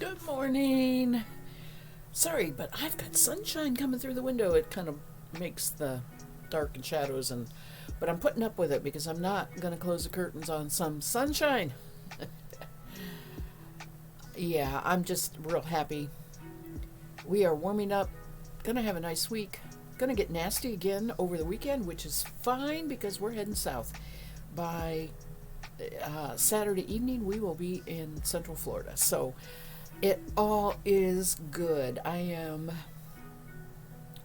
Good morning. Sorry, but I've got sunshine coming through the window. It kind of makes the dark and shadows but I'm putting up with it because I'm not going to close the curtains on some sunshine. Yeah, I'm just real happy. We are warming up. Going to have a nice week. Going to get nasty again over the weekend, which is fine because we're heading south. By Saturday evening, we will be in Central Florida. So it all is good. I am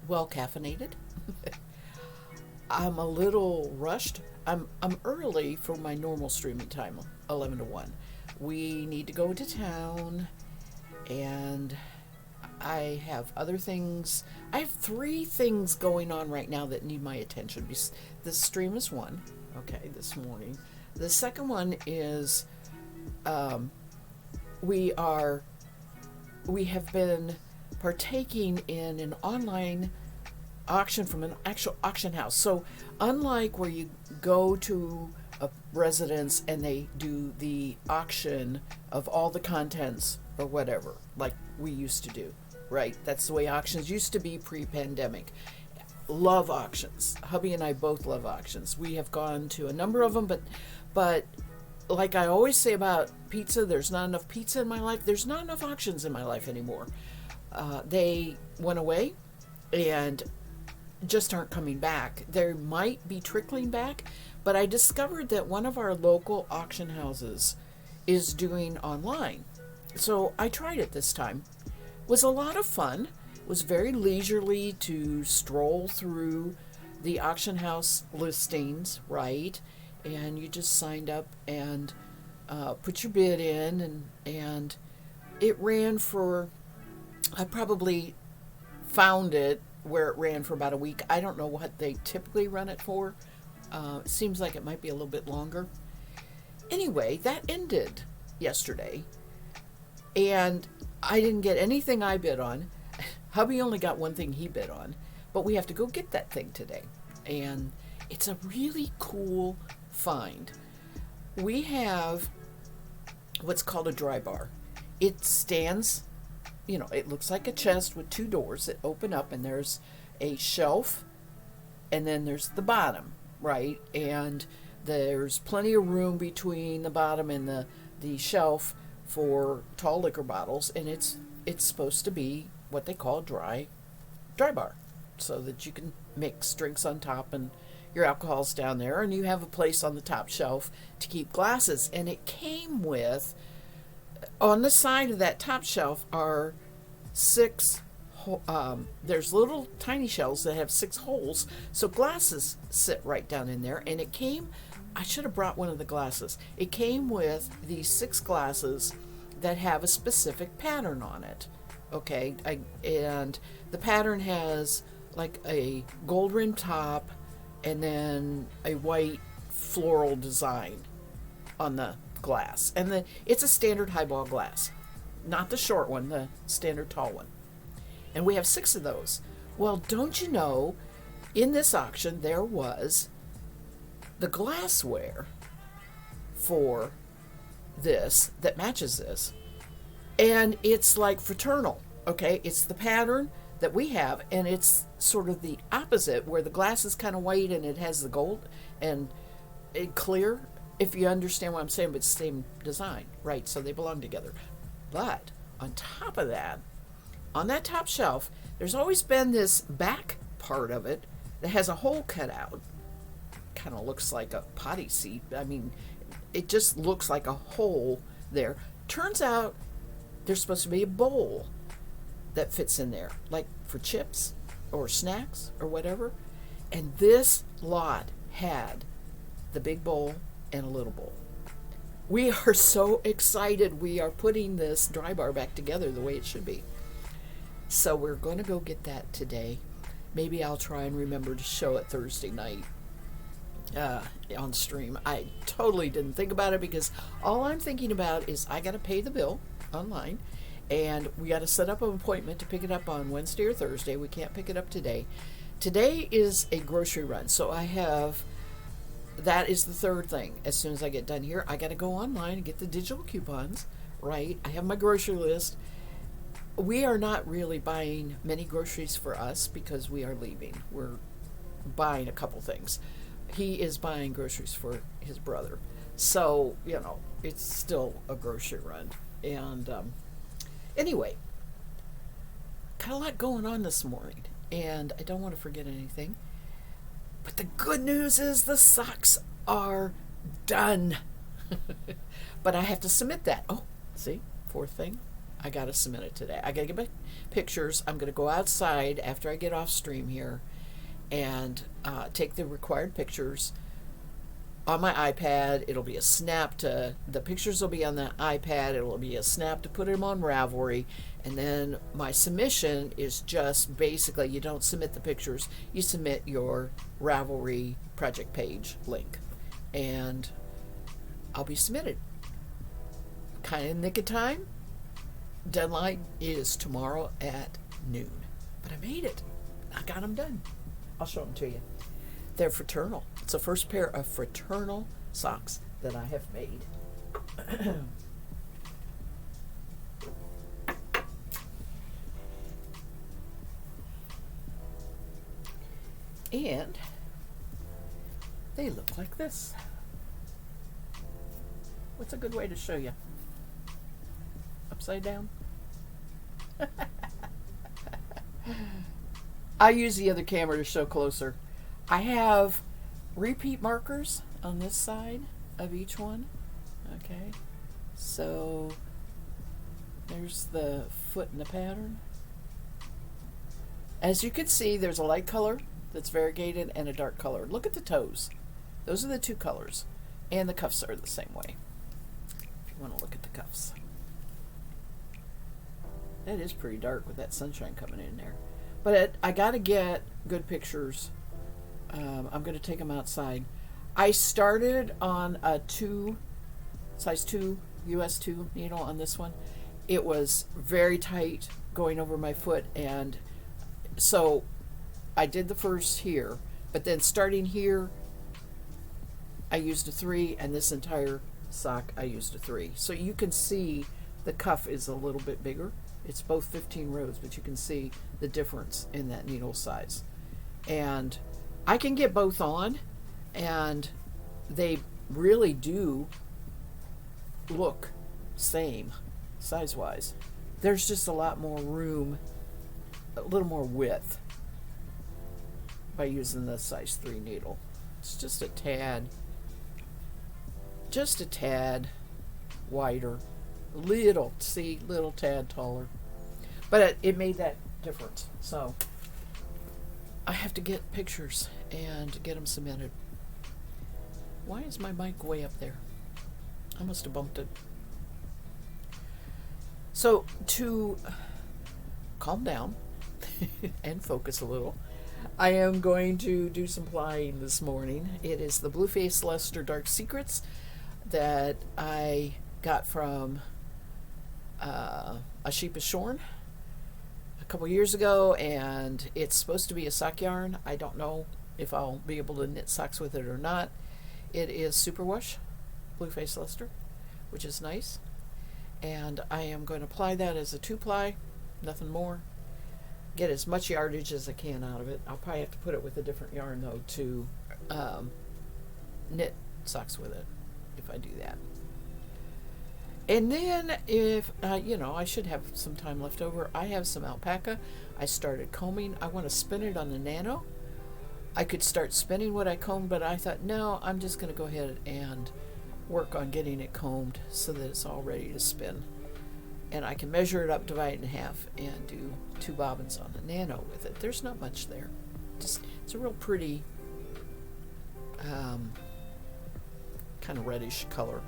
well caffeinated. I'm a little rushed. I'm early for my normal streaming time, 11 to 1. We need to go to town, and I have other things. I have 3 things going on right now that need my attention. The stream is one, okay, this morning. The second one is we have been partaking in an online auction from an actual auction house. So unlike where you go to a residence and they do the auction of all the contents or whatever, like we used to do, right? That's the way auctions used to be pre-pandemic. Love auctions. Hubby and I both love auctions. We have gone to a number of them, but like I always say about pizza, there's not enough pizza in my life. There's not enough auctions in my life anymore. They went away and just aren't coming back. They might be trickling back, but I discovered that one of our local auction houses is doing online. So I tried it this time. It was a lot of fun. It was very leisurely to stroll through the auction house listings, right? And you just signed up and put your bid in, and it ran for, I probably found it where it ran for about a week. I don't know what they typically run it for. It seems like it might be a little bit longer. Anyway, that ended yesterday, and I didn't get anything I bid on. Hubby only got one thing he bid on, but we have to go get that thing today. And it's a really cool find. We have what's called a dry bar. It stands, it looks like a chest with 2 doors that open up, and there's a shelf, and then there's the bottom, right? And there's plenty of room between the bottom and the shelf for tall liquor bottles, and it's supposed to be what they call dry bar, so that you can mix drinks on top and your alcohol's down there, and you have a place on the top shelf to keep glasses. And it came with, on the side of that top shelf are 6 there's little tiny shelves that have 6 holes, so glasses sit right down in there. And it came, I should have brought one of the glasses. It came with these 6 glasses that have a specific pattern on it. Okay, and the pattern has like a gold rim top and then a white floral design on the glass. And it's a standard highball glass, not the short one, the standard tall one. And we have 6 of those. Well, don't you know, in this auction there was the glassware for this that matches this. And it's like fraternal, okay? It's the pattern that we have, and it's sort of the opposite, where the glass is kind of white and it has the gold and clear, if you understand what I'm saying, but it's the same design, right? So they belong together. But on top of that, on that top shelf, there's always been this back part of it that has a hole cut out. Kind of looks like a potty seat. I mean, it just looks like a hole there. Turns out there's supposed to be a bowl that fits in there, like for chips or snacks or whatever. And this lot had the big bowl and a little bowl. We are so excited. We are putting this dry bar back together the way it should be. So we're going to go get that today. Maybe I'll try and remember to show it Thursday night on stream. I totally didn't think about it because all I'm thinking about is I got to pay the bill online, and we got to set up an appointment to pick it up on Wednesday or Thursday. We can't pick it up today. Today is a grocery run, so that is the third thing. As soon as I get done here, I got to go online and get the digital coupons, right? I have my grocery list. We are not really buying many groceries for us because we are leaving. We're buying a couple things. He is buying groceries for his brother. So, it's still a grocery run. And anyway, got a lot going on this morning. And I don't want to forget anything. But the good news is the socks are done. But I have to submit that. Oh, see, fourth thing. I got to submit it today. I got to get my pictures. I'm going to go outside after I get off stream here and take the required pictures on my iPad. It'll be a snap to, the pictures will be on the iPad. It'll be a snap to put them on Ravelry. And then my submission is just basically, you don't submit the pictures, you submit your Ravelry project page link. And I'll be submitted. Kind of nick of time. Deadline is tomorrow at noon. But I made it. I got them done. I'll show them to you. They're fraternal. It's the first pair of fraternal socks that I have made. And they look like this. What's a good way to show you? Upside down? I use the other camera to show closer. I have repeat markers on this side of each one. Okay, so there's the foot in the pattern. As you can see, there's a light color that's variegated and a dark color. Look at the toes. Those are the two colors. And the cuffs are the same way. If you want to look at the cuffs. That is pretty dark with that sunshine coming in there. But I got to get good pictures. I'm going to take them outside. I started on a size 2, US 2 needle on this one. It was very tight going over my foot. And so I did the first here. But then starting here, I used a 3. And this entire sock, I used a 3. So you can see the cuff is a little bit bigger. It's both 15 rows, but you can see the difference in that needle size. And I can get both on, and they really do look same size-wise. There's just a lot more room, a little more width by using the size 3 needle. It's just a tad wider. Little tad taller. But it made that difference. So I have to get pictures and get them submitted. Why is my mic way up there? I must have bumped it. So to calm down and focus a little, I am going to do some plying this morning. It is the Blueface Leicester Dark Secrets that I got from A Sheep Is Shorn a couple years ago, and it's supposed to be a sock yarn. I don't know if I'll be able to knit socks with it or not. It is superwash Blueface Leicester, which is nice, and I am going to apply that as a 2-ply, nothing more. Get as much yardage as I can out of it. I'll probably have to put it with a different yarn though to knit socks with it if I do that. And then if, I should have some time left over. I have some alpaca. I started combing. I want to spin it on the Nano. I could start spinning what I combed, but I thought, no, I'm just going to go ahead and work on getting it combed so that it's all ready to spin. And I can measure it up, divide it in half, and do 2 bobbins on the Nano with it. There's not much there. It's a real pretty kind of reddish color.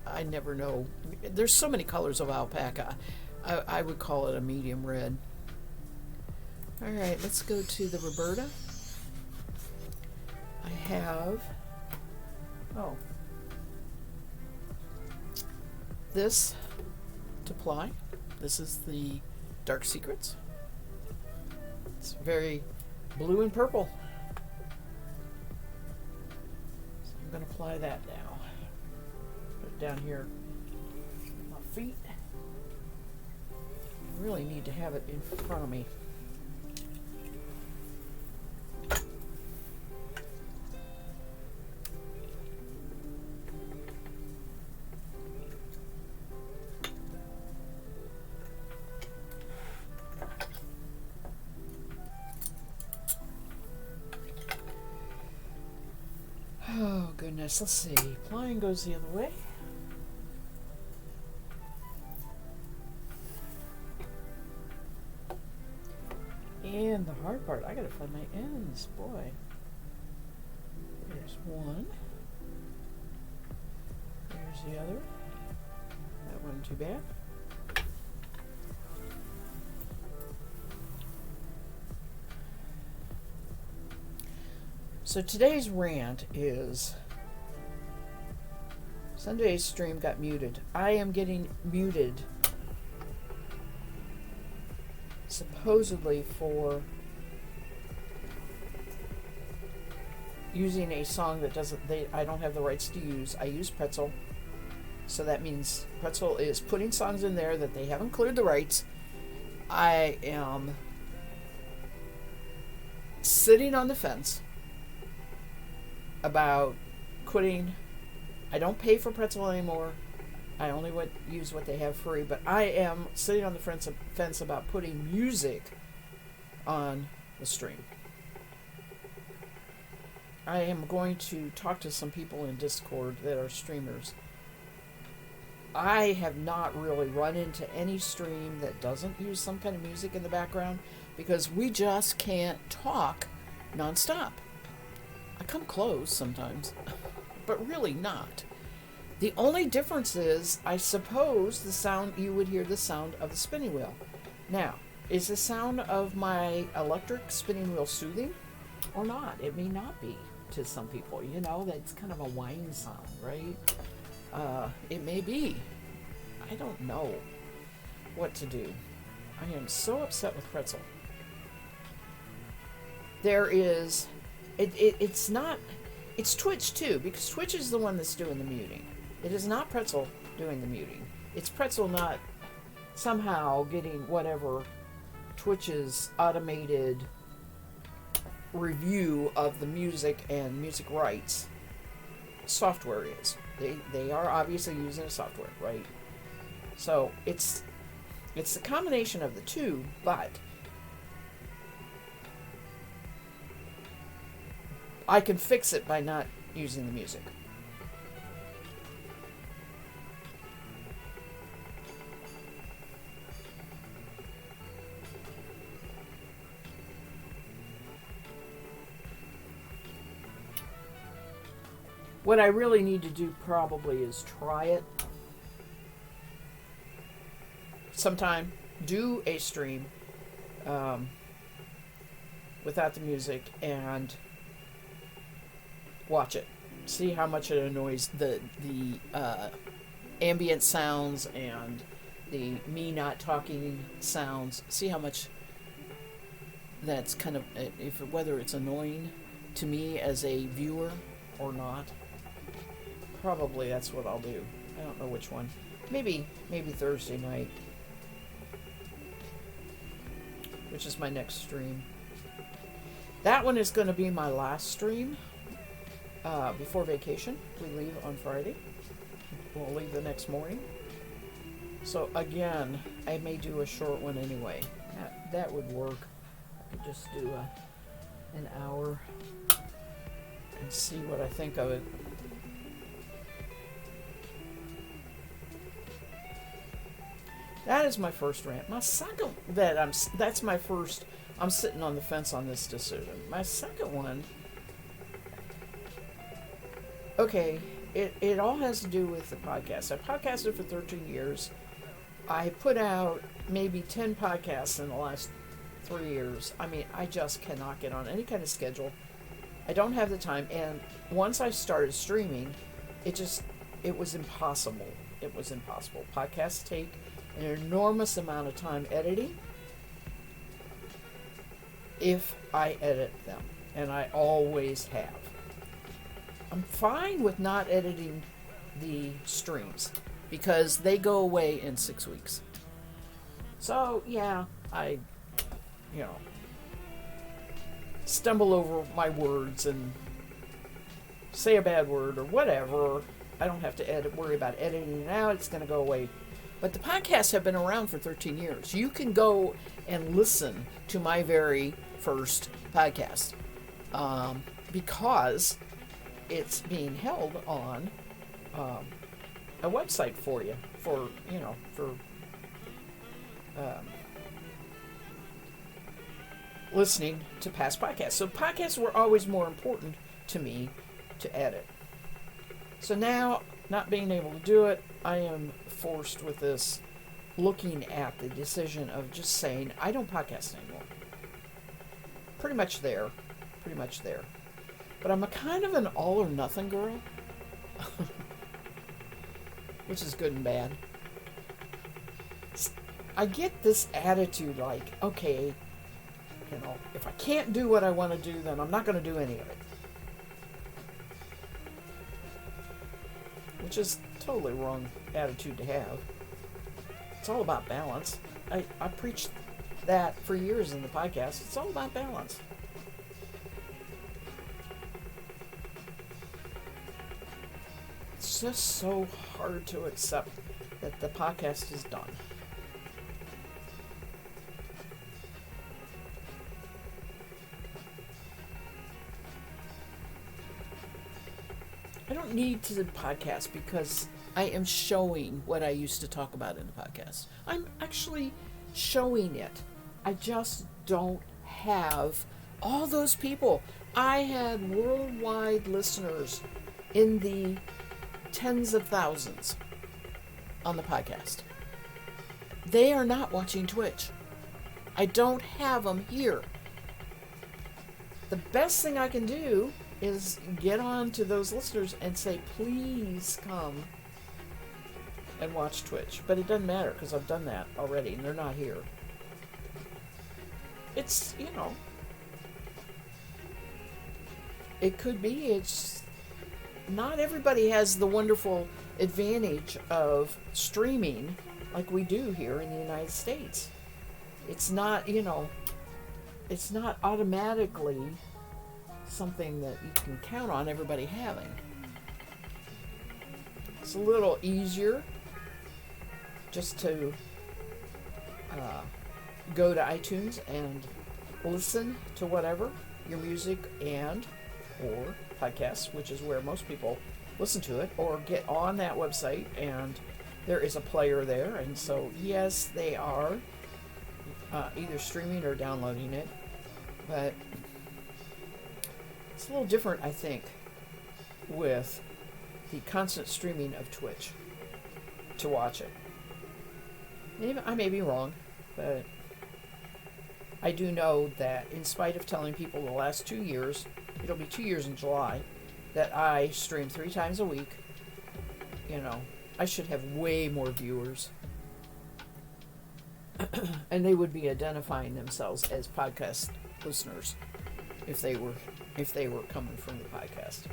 I never know. There's so many colors of alpaca. I would call it a medium red. All right, let's go to the Roberta. I have, this to ply. This is the Dark Secrets. It's very blue and purple. So I'm going to apply that now. Put it down here feet. I really need to have it in front of me. Oh goodness, let's see. Plying goes the other way. And the hard part, I gotta find my ends, boy. There's one. There's the other. That wasn't too bad. So today's rant is Sunday's stream got muted. I am getting muted supposedly for using a song that I don't have the rights to use. I use Pretzel. So that means Pretzel is putting songs in there that they haven't cleared the rights. I am sitting on the fence about quitting. I don't pay for Pretzel anymore. I only use what they have free, but I am sitting on the fence about putting music on the stream. I am going to talk to some people in Discord that are streamers. I have not really run into any stream that doesn't use some kind of music in the background because we just can't talk nonstop. I come close sometimes, but really not. The only difference is, I suppose, you would hear the sound of the spinning wheel. Now, is the sound of my electric spinning wheel soothing or not? It may not be to some people. You know, that's kind of a whine sound, right? It may be. I don't know what to do. I am so upset with Pretzel. There is... It's Twitch too, because Twitch is the one that's doing the muting. It is not Pretzel doing the muting. It's Pretzel not somehow getting whatever Twitch's automated review of the music and music rights software is. They are obviously using a software, right? So it's the combination of the two, but I can fix it by not using the music. What I really need to do probably is try it sometime. Do a stream without the music and watch it. See how much it annoys the ambient sounds and the me not talking sounds. See how much that's kind of, whether it's annoying to me as a viewer or not. Probably that's what I'll do. I don't know which one. Maybe Thursday night, which is my next stream. That one is going to be my last stream before vacation. We leave on Friday. We'll leave the next morning. So again, I may do a short one anyway. That would work. I could just do an hour and see what I think of it. That is my first rant. My second, that's my first, I'm sitting on the fence on this decision. My second one, okay, it all has to do with the podcast. I podcasted for 13 years. I put out maybe 10 podcasts in the last 3 years. I mean, I just cannot get on any kind of schedule. I don't have the time. And once I started streaming, it was impossible. It was impossible. Podcasts take an enormous amount of time editing if I edit them, and I always have. I'm fine with not editing the streams. because they go away in 6 weeks. So, yeah, I, stumble over my words and say a bad word or whatever. I don't have to worry about editing it out. It's going to go away. But the podcasts have been around for 13 years. You can go and listen to my very first podcast because it's being held on a website for you for listening to past podcasts. So podcasts were always more important to me to edit. So now, not being able to do it, I am forced with this, looking at the decision of just saying, I don't podcast anymore. Pretty much there. But I'm a kind of an all or nothing girl, which is good and bad. I get this attitude like, okay, if I can't do what I want to do, then I'm not going to do any of it. Which is totally wrong attitude to have. It's all about balance. I preached that for years in the podcast. It's all about balance. It's just so hard to accept that the podcast is done. I don't need to podcast because I am showing what I used to talk about in the podcast. I'm actually showing it. I just don't have all those people. I had worldwide listeners in the tens of thousands on the podcast. They are not watching Twitch. I don't have them here. The best thing I can do is get on to those listeners and say, please come and watch Twitch. But it doesn't matter because I've done that already and they're not here. It's, it could be, it's not everybody has the wonderful advantage of streaming like we do here in the United States. It's not, it's not automatically something that you can count on everybody having. It's a little easier just to go to iTunes and listen to whatever, your music and or podcasts, which is where most people listen to it, or get on that website and there is a player there. And so, yes, they are either streaming or downloading it, but it's a little different, I think, with the constant streaming of Twitch to watch it. I may be wrong, but I do know that in spite of telling people the last 2 years, it'll be 2 years in July, that I stream 3 times a week, I should have way more viewers. And they would be identifying themselves as podcast listeners if they were coming from the podcast.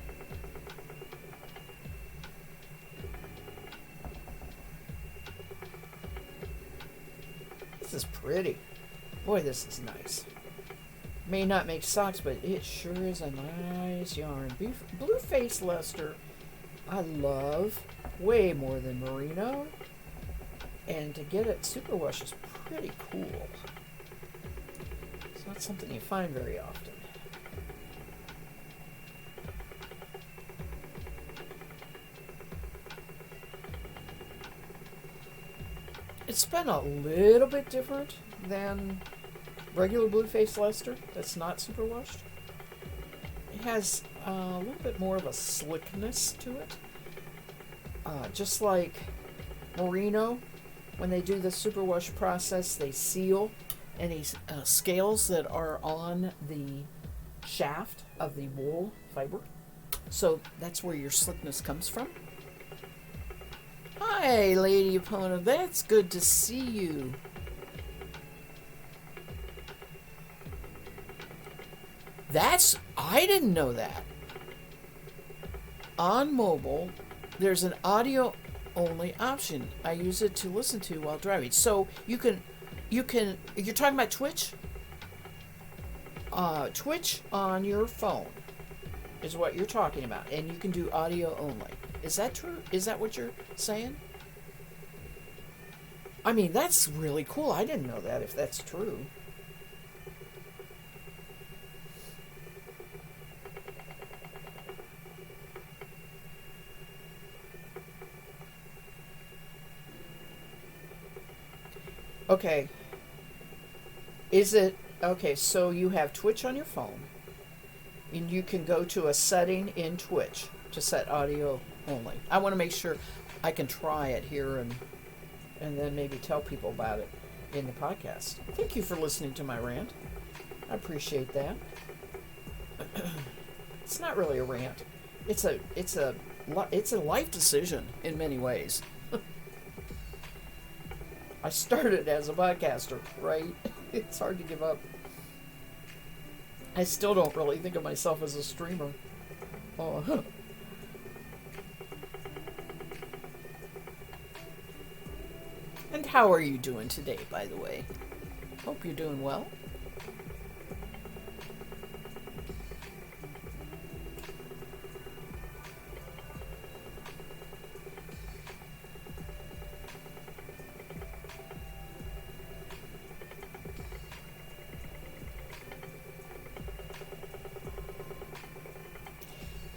This is pretty. Boy, this is nice. May not make socks, but it sure is a nice yarn. Blueface Leicester, I love way more than merino. And to get it superwash is pretty cool. It's not something you find very often. It's been a little bit different than regular Blueface Leicester that's not superwashed. It has a little bit more of a slickness to it. Just like merino, when they do the superwash process, they seal any scales that are on the shaft of the wool fiber. So that's where your slickness comes from. Hi, Lady Opponent. That's good to see you. I didn't know that. On mobile, there's an audio only option. I use it to listen to while driving. So you're talking about Twitch? Twitch on your phone is what you're talking about, and you can do audio only. Is that true? Is that what you're saying? I mean, that's really cool. I didn't know that, if that's true. Okay. Is it okay? So you have Twitch on your phone, and you can go to a setting in Twitch to set audio only. I want to make sure I can try it here and then maybe tell people about it in the podcast. Thank you for listening to my rant. I appreciate that. It's not really a rant. It's a life decision in many ways. I started as a podcaster, right? It's hard to give up. I still don't really think of myself as a streamer. Oh. And how are you doing today, by the way? Hope you're doing well.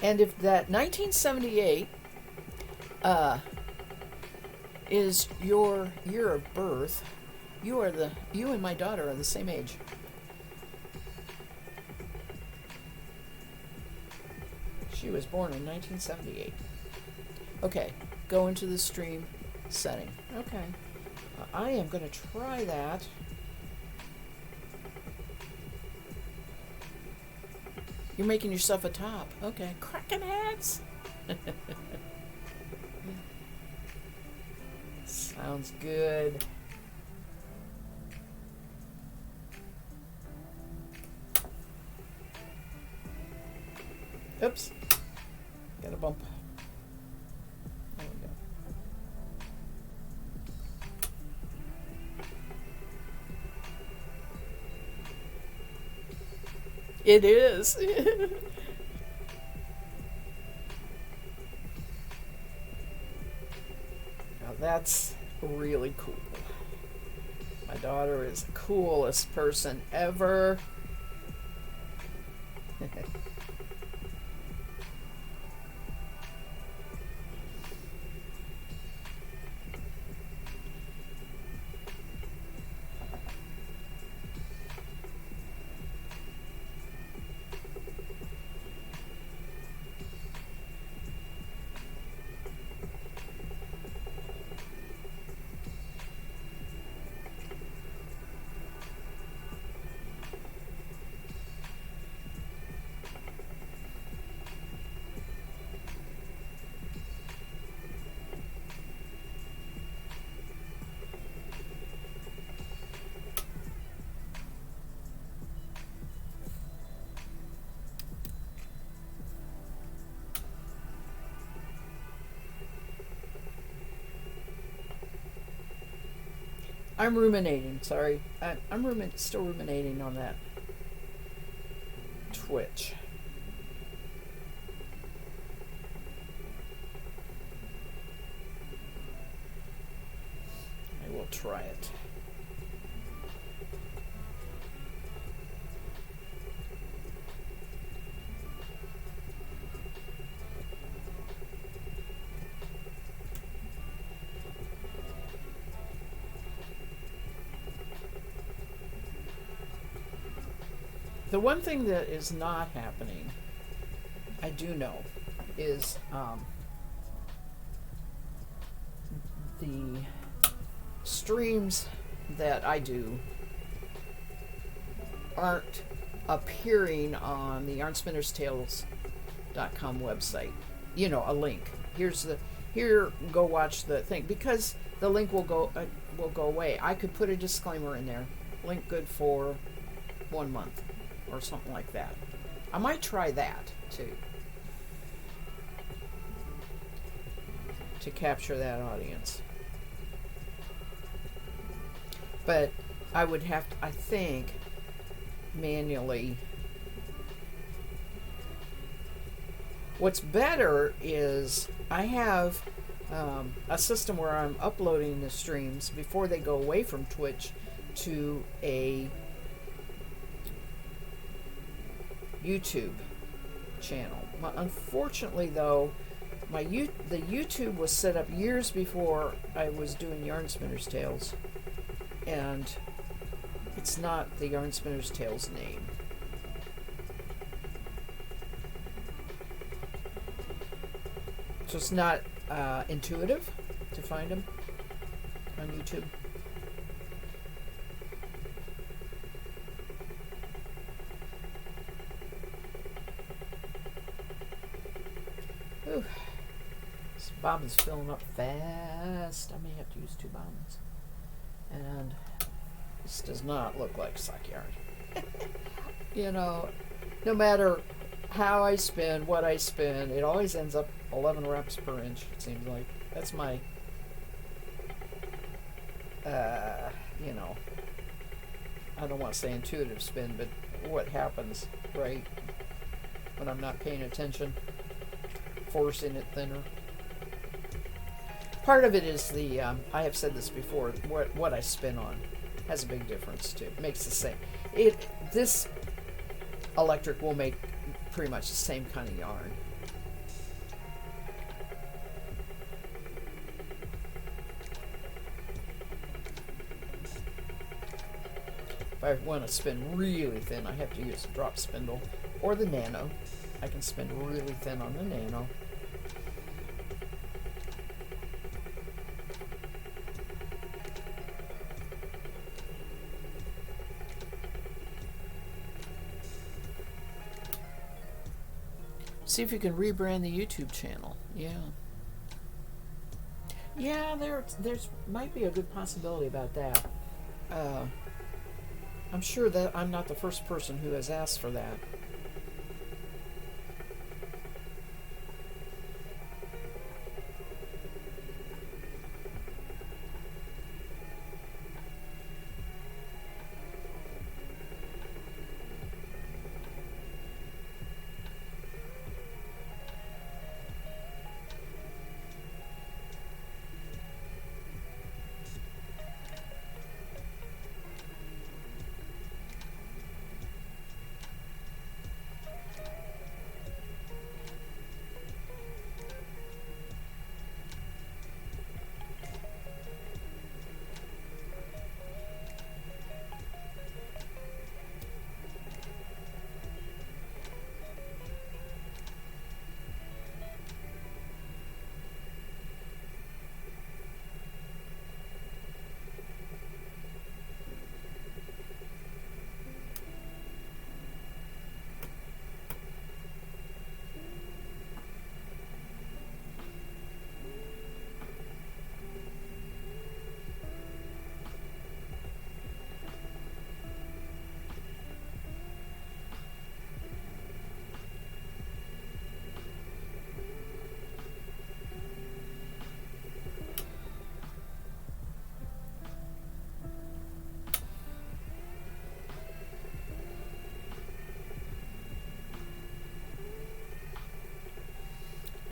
And if that 1978 is your year of birth, you and my daughter are the same age. She was born in 1978. Okay, go into the stream setting. Okay, I am going to try that. You're making yourself a top. Okay. Cracking heads. Sounds good. Oops. Got a bump. There we go. It is. Now that's really cool. My daughter is the coolest person ever. I'm ruminating. Sorry, I'm still ruminating on that Twitch. I will try it. The one thing that is not happening, I do know, is the streams that I do aren't appearing on the yarnspinnerstales.com website. You know, a link. Here, go watch the thing, because the link will go away. I could put a disclaimer in there. Link good for 1 month. Or something like that. I might try that too. to capture that audience. But I would have to, I think, manually. What's better is I have a system where I'm uploading the streams before they go away from Twitch to a YouTube channel. Unfortunately, though, the YouTube was set up years before I was doing Yarn Spinner's Tales, and it's not the Yarn Spinner's Tales name. So it's not intuitive to find them on YouTube. Ooh. This bobbin's filling up fast. I may have to use 2 bobbins. And this does not look like sock yarn. You know, no matter how I spin, what I spin, it always ends up 11 reps per inch, it seems like. That's my, you know, I don't want to say intuitive spin, but what happens, right, when I'm not paying attention, forcing it thinner. Part of it is the, I have said this before, what I spin on has a big difference too. It makes the same. This electric will make pretty much the same kind of yarn. If I want to spin really thin, I have to use a drop spindle or the nano. I can spin really thin on the nano. See if you can rebrand the YouTube channel. Yeah. Yeah, there's might be a good possibility about that. I'm sure that I'm not the first person who has asked for that.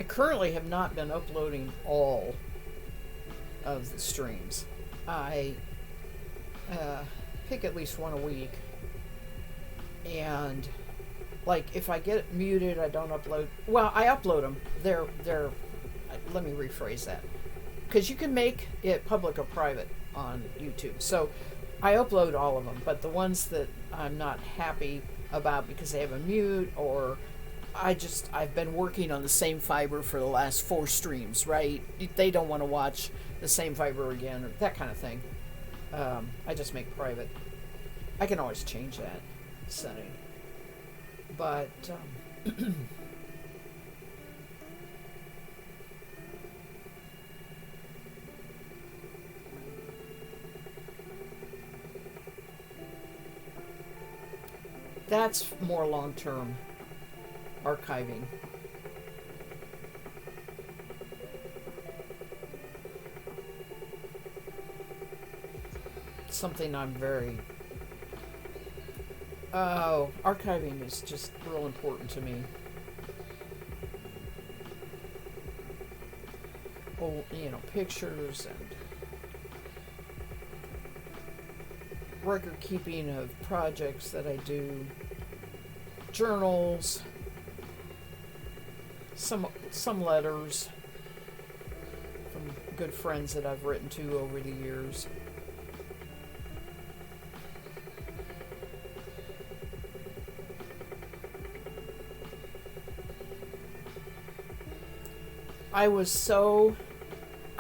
I currently have not been uploading all of the streams. I pick at least one a week, and like if I get muted, I don't upload. Well, I upload them. They're let me rephrase that, because you can make it public or private on YouTube. So I upload all of them, but the ones that I'm not happy about because they have a mute, or I've been working on the same fiber for the last 4 streams, right? They don't want to watch the same fiber again, or that kind of thing. I just make private. I can always change that setting. But, that's more long-term archiving. something I'm very archiving is just real important to me. Old, pictures and record keeping of projects that I do, journals, some letters from good friends that I've written to over the years.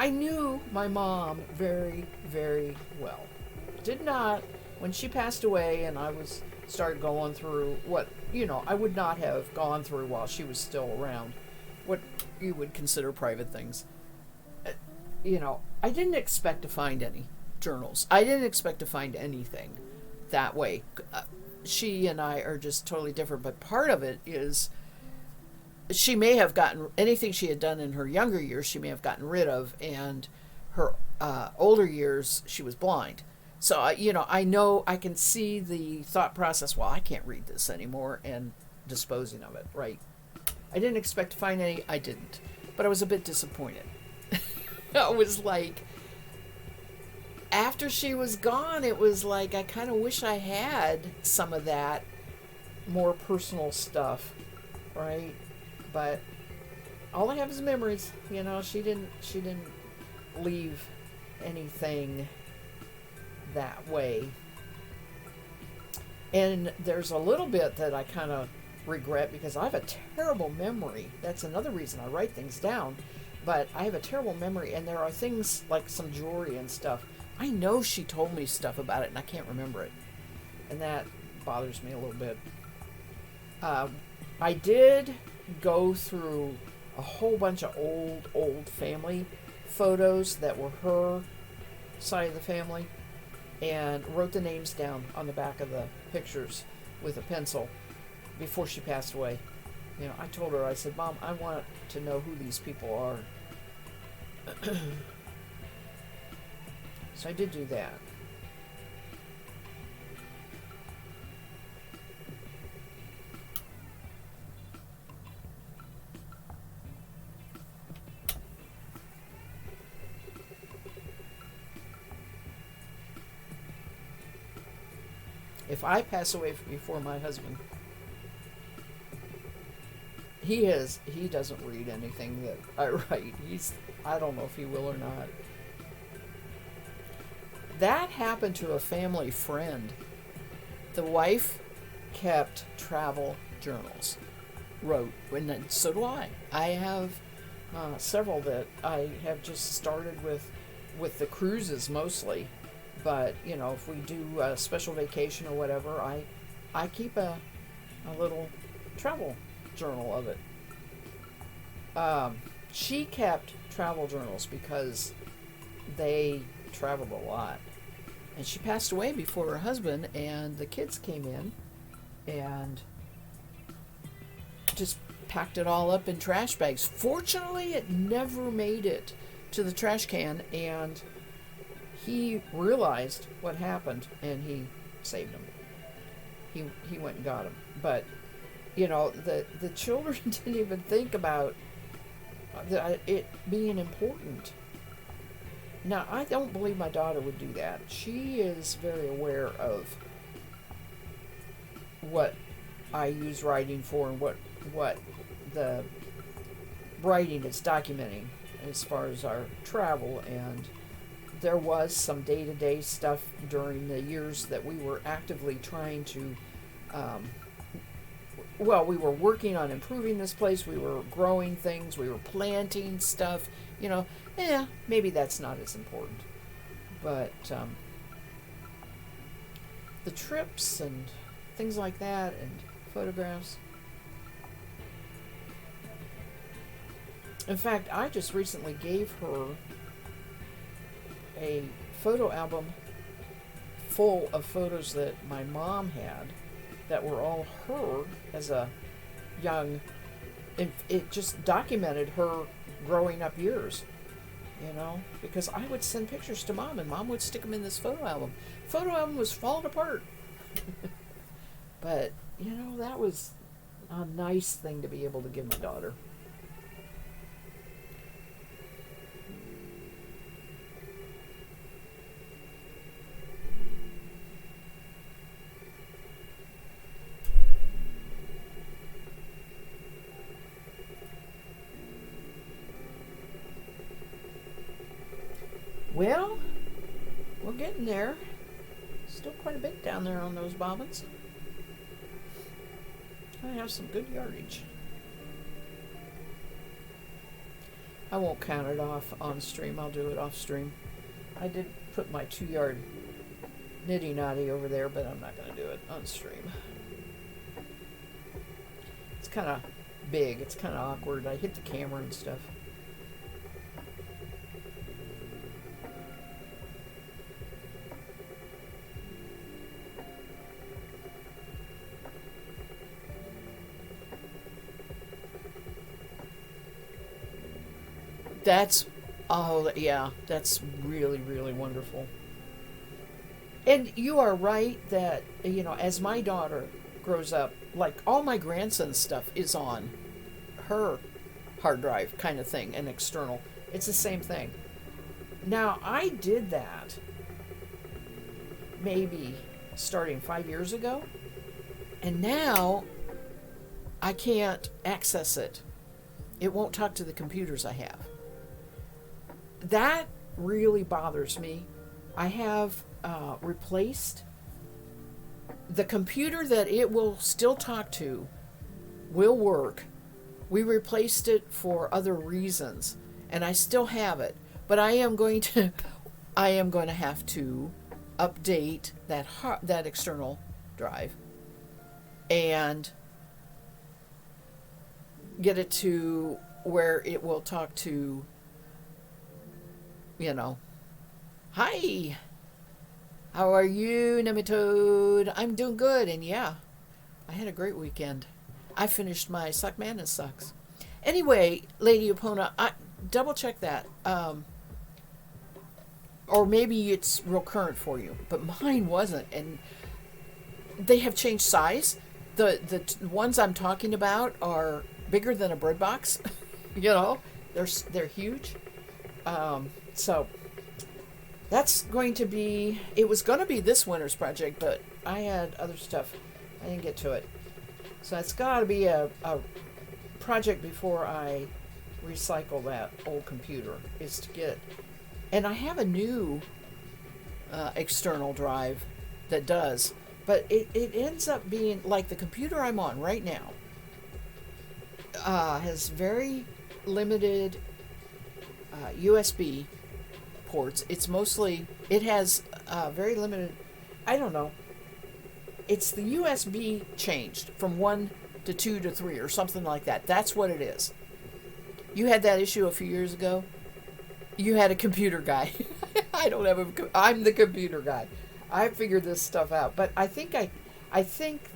I knew my mom very, very well. Did not, when she passed away and I started going through what, I would not have gone through while she was still around, what you would consider private things. I didn't expect to find any journals. I didn't expect to find anything that way. She and I are just totally different, but part of it is she may have gotten anything she had done in her younger years, she may have gotten rid of, and her older years, she was blind. So, I know I can see the thought process, well, I can't read this anymore, and disposing of it, right? I didn't expect to find any, I didn't. But I was a bit disappointed. I was like, after she was gone, it was like, I kind of wish I had some of that more personal stuff, right? But all I have is memories. She didn't leave anything that way. And there's a little bit that I kind of regret because I have a terrible memory. That's another reason I write things down. But I have a terrible memory, and there are things like some jewelry and stuff. I know she told me stuff about it, and I can't remember it. And that bothers me a little bit. I did go through a whole bunch of old family photos that were her side of the family and wrote the names down on the back of the pictures with a pencil before she passed away. I told her, I said, Mom, I want to know who these people are. So I did do that. If I pass away before my husband, he doesn't read anything that I write. I don't know if he will or not. That happened to a family friend. The wife kept travel journals, wrote, and then so do I. I have several that I have just started with the cruises mostly. But, if we do a special vacation or whatever, I keep a little travel journal of it. She kept travel journals because they traveled a lot. And she passed away before her husband, and the kids came in and just packed it all up in trash bags. Fortunately, it never made it to the trash can, and he realized what happened, and he saved him. He went and got him. But, the children didn't even think about it being important. Now, I don't believe my daughter would do that. She is very aware of what I use writing for and what the writing is documenting as far as our travel. And there was some day-to-day stuff during the years that we were actively trying to we were working on improving this place. We were growing things. We were planting stuff. Maybe that's not as important. But the trips and things like that and photographs. In fact, I just recently gave her a photo album full of photos that my mom had that were all her as a young, it just documented her growing up years. because I would send pictures to Mom, and Mom would stick them in this photo album. Photo album was falling apart. But, that was a nice thing to be able to give my daughter. Well, we're getting there. Still quite a bit down there on those bobbins. I have some good yardage. I won't count it off on stream. I'll do it off stream. I did put my 2-yard nitty knotty over there, but I'm not going to do it on stream. It's kind of big. It's kind of awkward. I hit the camera and stuff. That's really, really wonderful. And you are right that, as my daughter grows up, like all my grandson's stuff is on her hard drive kind of thing, and external. It's the same thing. Now, I did that maybe starting 5 years ago, and now I can't access it. It won't talk to the computers I have. That really bothers me. I have replaced the computer that it will still talk to, will work. We replaced it for other reasons, and I still have it. But I am going to have to update that external drive and get it to where it will talk to, hi, how are you, Nematode? I'm doing good, and yeah, I had a great weekend. I finished my Suck Madness Sucks. Anyway, Lady Epona, I double check that. Or maybe it's real current for you, but mine wasn't, and they have changed size. The ones I'm talking about are bigger than a bread box. They're huge. So that's going to be, it was going to be this winter's project, but I had other stuff. I didn't get to it. So it's got to be a project before I recycle that old computer, is to get, and I have a new external drive that does, but it ends up being like the computer I'm on right now has very limited USB ports. It has very limited, I don't know, it's the USB changed from 1 to 2 to 3 or something like that. That's what it is. You had that issue a few years ago. You had a computer guy. I don't have I'm the computer guy. I figured this stuff out. But I think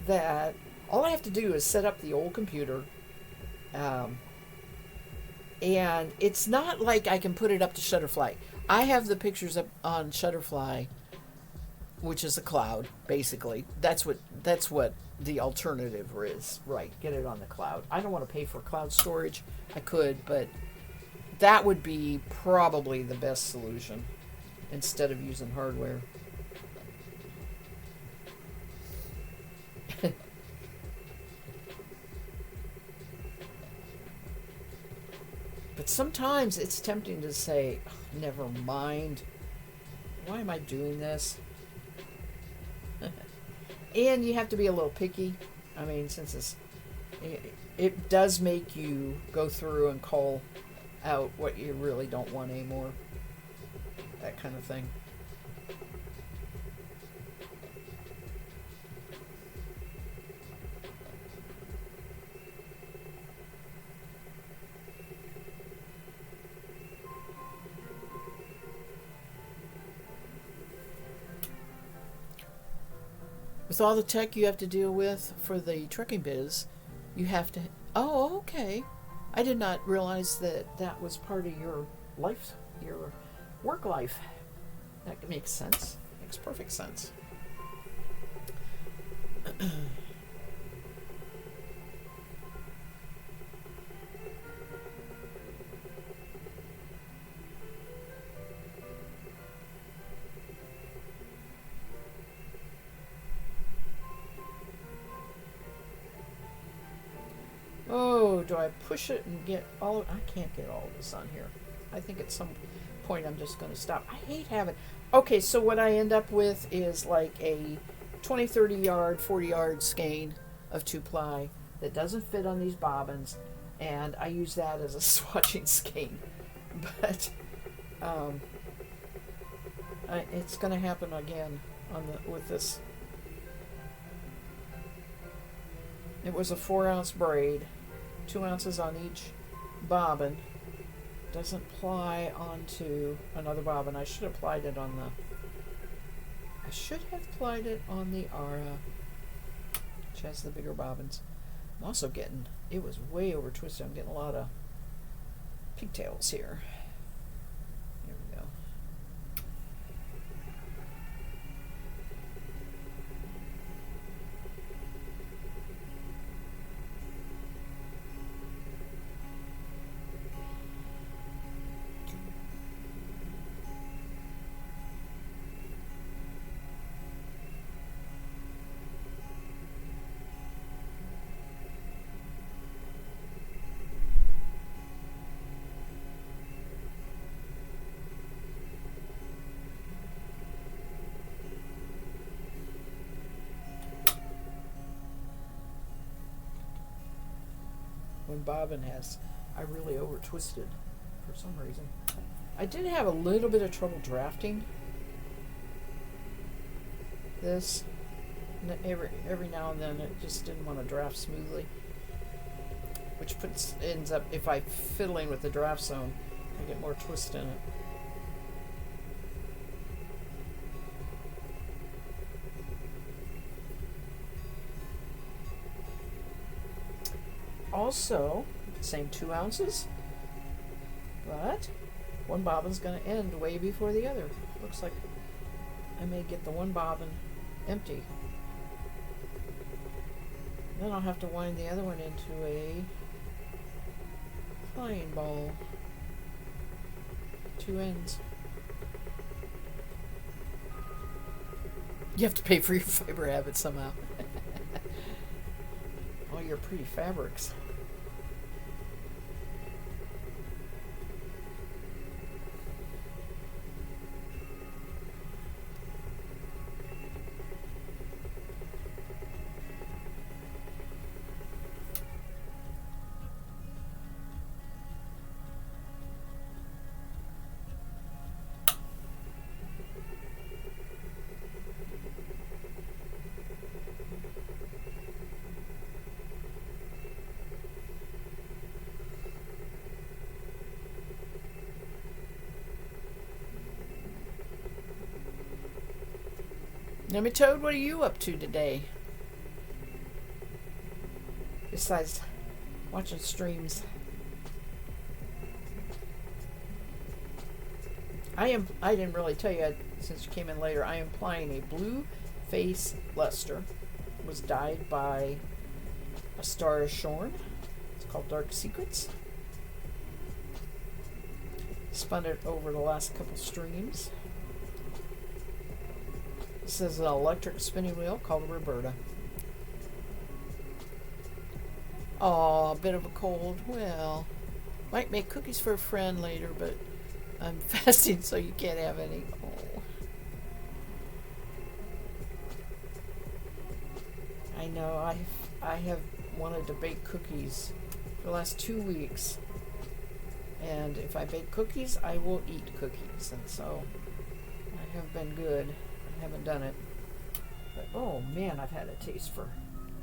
that all I have to do is set up the old computer. And it's not like I can put it up to Shutterfly. I have the pictures up on Shutterfly, which is a cloud, basically. That's what the alternative is, right? Get it on the cloud. I don't want to pay for cloud storage. I could, but that would be probably the best solution instead of using hardware. But sometimes it's tempting to say, oh, never mind. Why am I doing this? And you have to be a little picky. I mean, since it does make you go through and call out what you really don't want anymore. That kind of thing. With all the tech you have to deal with for the trucking biz, you have to... Oh, okay. I did not realize that was part of your life your work life. That makes sense. Makes perfect sense. Oh, do I push it and get all of, I can't get all of this on here. I think at some point I'm just going to stop. I hate having, okay, so what I end up with is like a 20, 30 yard, 40 yard skein of 2-ply that doesn't fit on these bobbins, and I use that as a swatching skein. But it's going to happen again on with this. It was a 4-ounce braid, 2 ounces on each bobbin. Doesn't ply onto another bobbin. I should have plied it on the Ara, which has the bigger bobbins. I'm also getting, it was way over twisted. I'm getting a lot of pigtails here. Here we go. When bobbin has, I really over twisted for some reason. I did have a little bit of trouble drafting this. Every now and then it just didn't want to draft smoothly, which ends up, if I fiddling with the draft zone, I get more twist in it. Also, same 2 ounces, but one bobbin's going to end way before the other. Looks like I may get the one bobbin empty. Then I'll have to wind the other one into a flying ball. 2 ends. You have to pay for your fiber habits somehow. All your pretty fabrics. Nematode, what are you up to today? Besides watching streams. I didn't really tell you since you came in later, I am applying a blue face luster. It was dyed by a Star Shorn. It's called Dark Secrets. Spun it over the last couple streams. This is an electric spinning wheel called Roberta. Aw, a bit of a cold. Well, might make cookies for a friend later, but I'm fasting, so you can't have any. Oh. I know, I have wanted to bake cookies for the last 2 weeks. And if I bake cookies, I will eat cookies. And so I have been good. I haven't done it. But oh man, I've had a taste for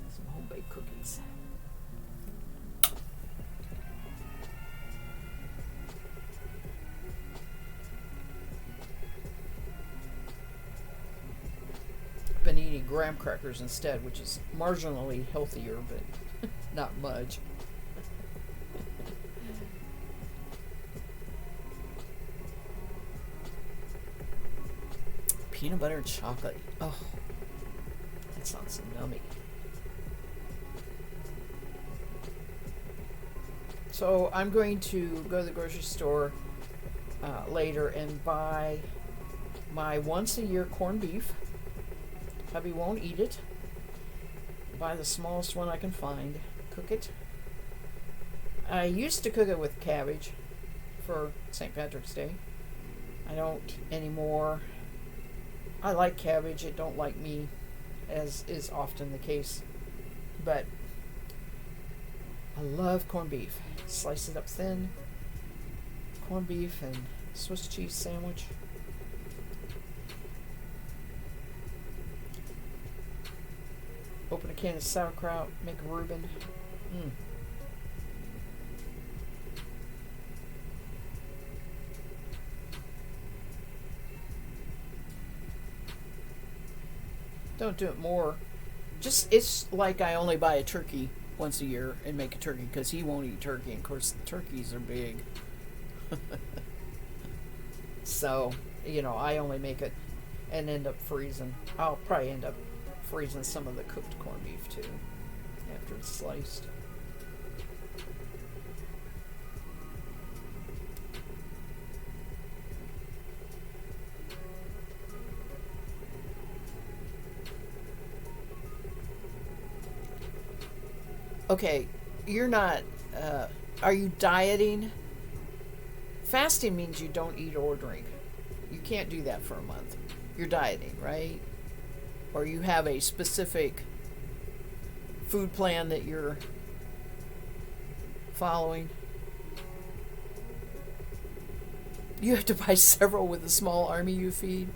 some home-baked cookies. I've been eating graham crackers instead, which is marginally healthier, but not much. peanut butter and chocolate. Oh, that sounds yummy. So I'm going to go to the grocery store later and buy my once a year corned beef. Hubby won't eat it. Buy the smallest one I can find. Cook it. I used to cook it with cabbage for St. Patrick's Day. I don't anymore. I like cabbage. It don't like me, as is often the case. But I love corned beef. Slice it up thin. Corned beef and Swiss cheese sandwich. Open a can of sauerkraut. Make a Reuben. Don't do it more. Just, it's like I only buy a turkey once a year and make a turkey because he won't eat turkey. And of course, the turkeys are big. So, I only make it and end up freezing. I'll probably end up freezing some of the cooked corned beef too after it's sliced. Okay, you're not, are you dieting? Fasting means you don't eat or drink. You can't do that for a month. You're dieting, right? Or you have a specific food plan that you're following. You have to buy several with the small army you feed.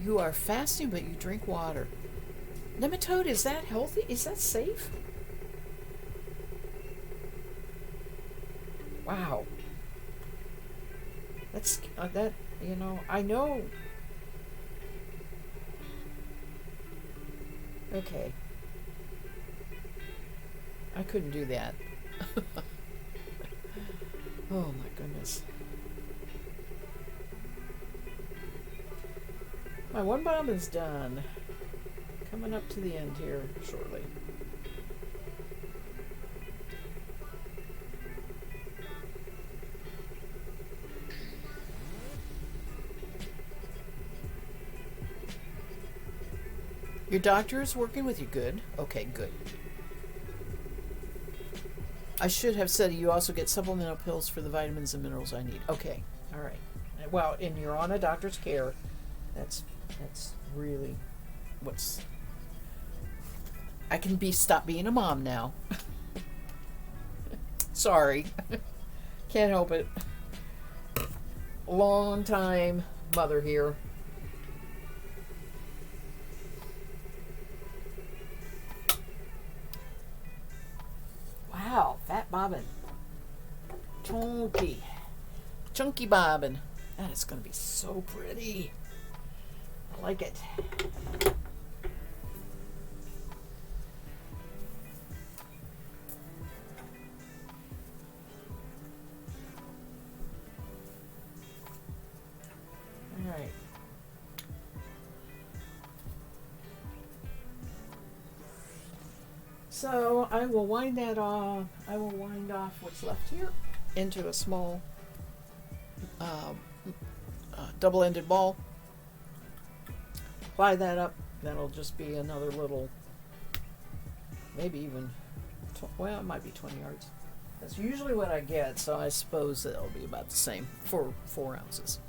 You are fasting, but you drink water. Nematode, is that healthy? Is that safe? Wow. That's, I know. Okay. I couldn't do that. Oh my goodness. My one bomb is done. Coming up to the end here shortly. Your doctor is working with you. Good. Okay, good. I should have said you also get supplemental pills for the vitamins and minerals I need. Okay. All right. Well, and you're on a doctor's care. That's really what's... I can stop being a mom now. Sorry. Can't help it. Long time mother here. Wow, fat bobbin. Chunky bobbin. That is going to be so pretty. I like it. All right. So I will wind that off. I will wind off what's left here into a small double-ended ball. Apply that up. That'll just be another little, maybe even, well, it might be 20 yards. That's usually what I get, so I suppose it'll be about the same for 4 ounces.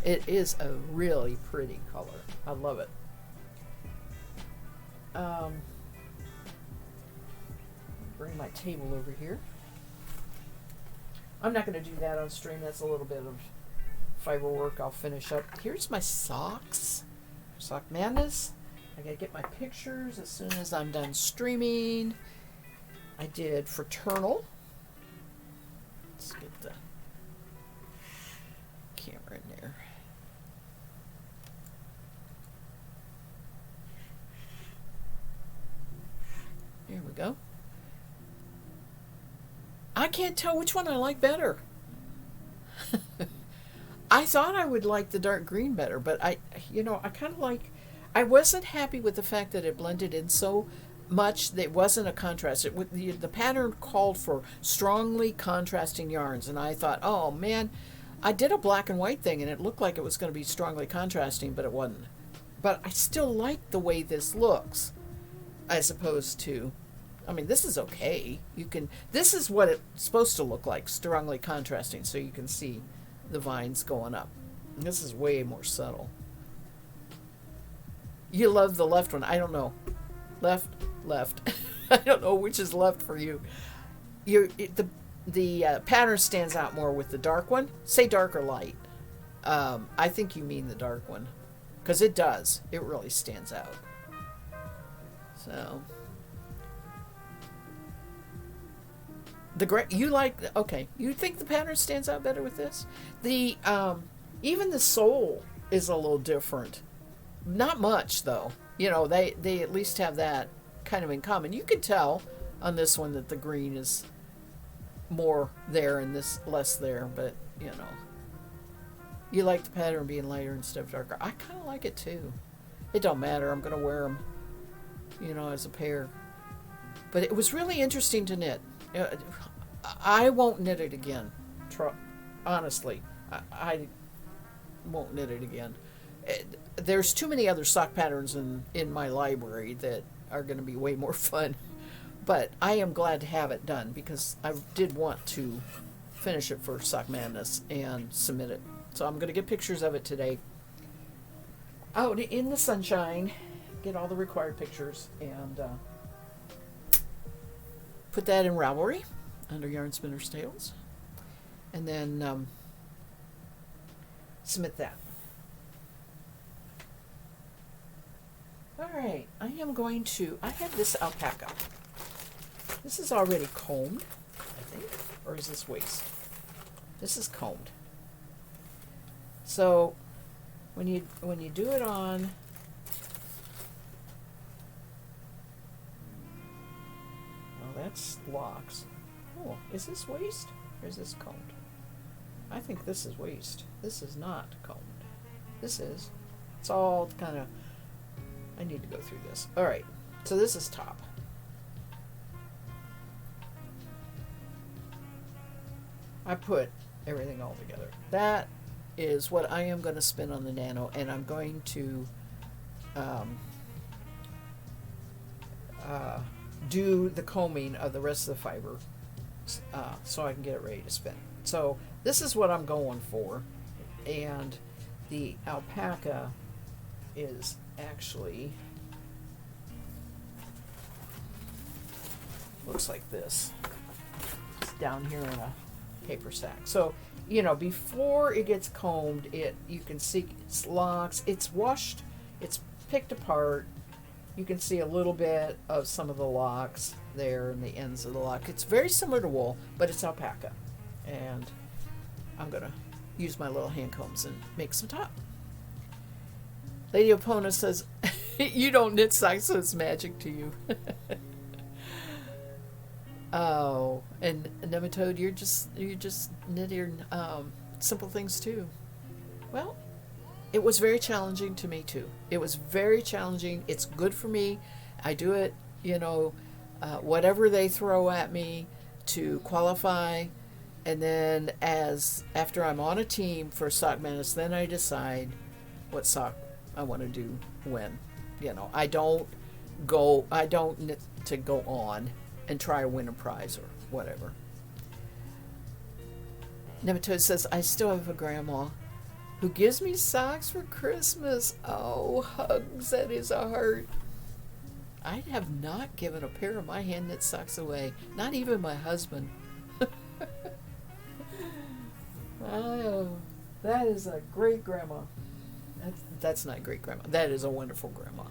It is a really pretty color. I love it. Bring my table over here. I'm not going to do that on stream. That's a little bit of fiber work. I'll finish up. Here's my socks. Sock Madness. I got to get my pictures as soon as I'm done streaming. I did Fraternal. Let's get the camera in there. Here we go. I can't tell which one I like better. I thought I would like the dark green better, but I kind of like. I wasn't happy with the fact that it blended in so much that it wasn't a contrast. The pattern called for strongly contrasting yarns, and I thought, oh man, I did a black and white thing, and it looked like it was going to be strongly contrasting, but it wasn't. But I still like the way this looks, as opposed to. I mean, this is okay. You can. This is what it's supposed to look like, strongly contrasting, so you can see the vines going up. And this is way more subtle. You love the left one. I don't know. Left, left. I don't know which is left for you. The pattern stands out more with the dark one. Say dark or light. I think you mean the dark one, because it does. It really stands out. So the gray. You like? Okay. You think the pattern stands out better with this? The even the sole is a little different. Not much though. They at least have that kind of in common. You can tell on this one that the green is more there and this less there, but you like the pattern being lighter instead of darker. I kind of like it too. It don't matter. I'm gonna wear them, as a pair. But it was really interesting to knit. I won't knit it again. Honestly, I won't knit it again. There's too many other sock patterns in my library that are going to be way more fun. But I am glad to have it done because I did want to finish it for Sock Madness and submit it. So I'm going to get pictures of it today. Out in the sunshine, get all the required pictures, and put that in Ravelry under Yarn Spinner's Tales. And then submit that. Alright, I have this alpaca. This is already combed, I think. Or is this waist? This is combed. So when you do it on that's locks. Oh, is this waist or is this combed? I think this is waist. This is not combed. This is. It's all kind of. I need to go through this. All right. So this is top. I put everything all together. That is what I am going to spin on the Nano, and I'm going to do the combing of the rest of the fiber so I can get it ready to spin. So this is what I'm going for, and the alpaca is actually looks like this. It's down here in a paper sack. So before it gets combed, you can see it's locks, it's washed, it's picked apart. You can see a little bit of some of the locks there and the ends of the lock. It's very similar to wool, but it's alpaca. And I'm gonna use my little hand combs and make some top. Lady Opona says, you don't knit socks, so it's magic to you. Oh, and Nematode, you're just knitting simple things too. Well, it was very challenging to me too. It was very challenging. It's good for me. I do it, whatever they throw at me to qualify, and then after I'm on a team for Sock Madness, then I decide what sock I want to do when. I don't knit to go on and try to win a prize or whatever. Nematode says, I still have a grandma who gives me socks for Christmas. Oh, hugs, that is a heart. I have not given a pair of my hand knit socks away, not even my husband. Oh, that is a great grandma. That's not great grandma. That is a wonderful grandma.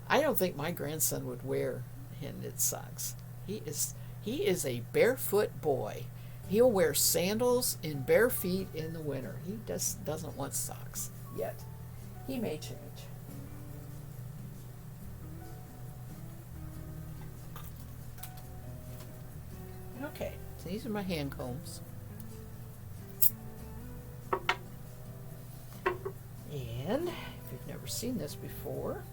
I don't think my grandson would wear hand knit socks. He is a barefoot boy. He'll wear sandals in bare feet in the winter. He just doesn't want socks yet. He may change. Okay, so these are my hand combs. seen this before.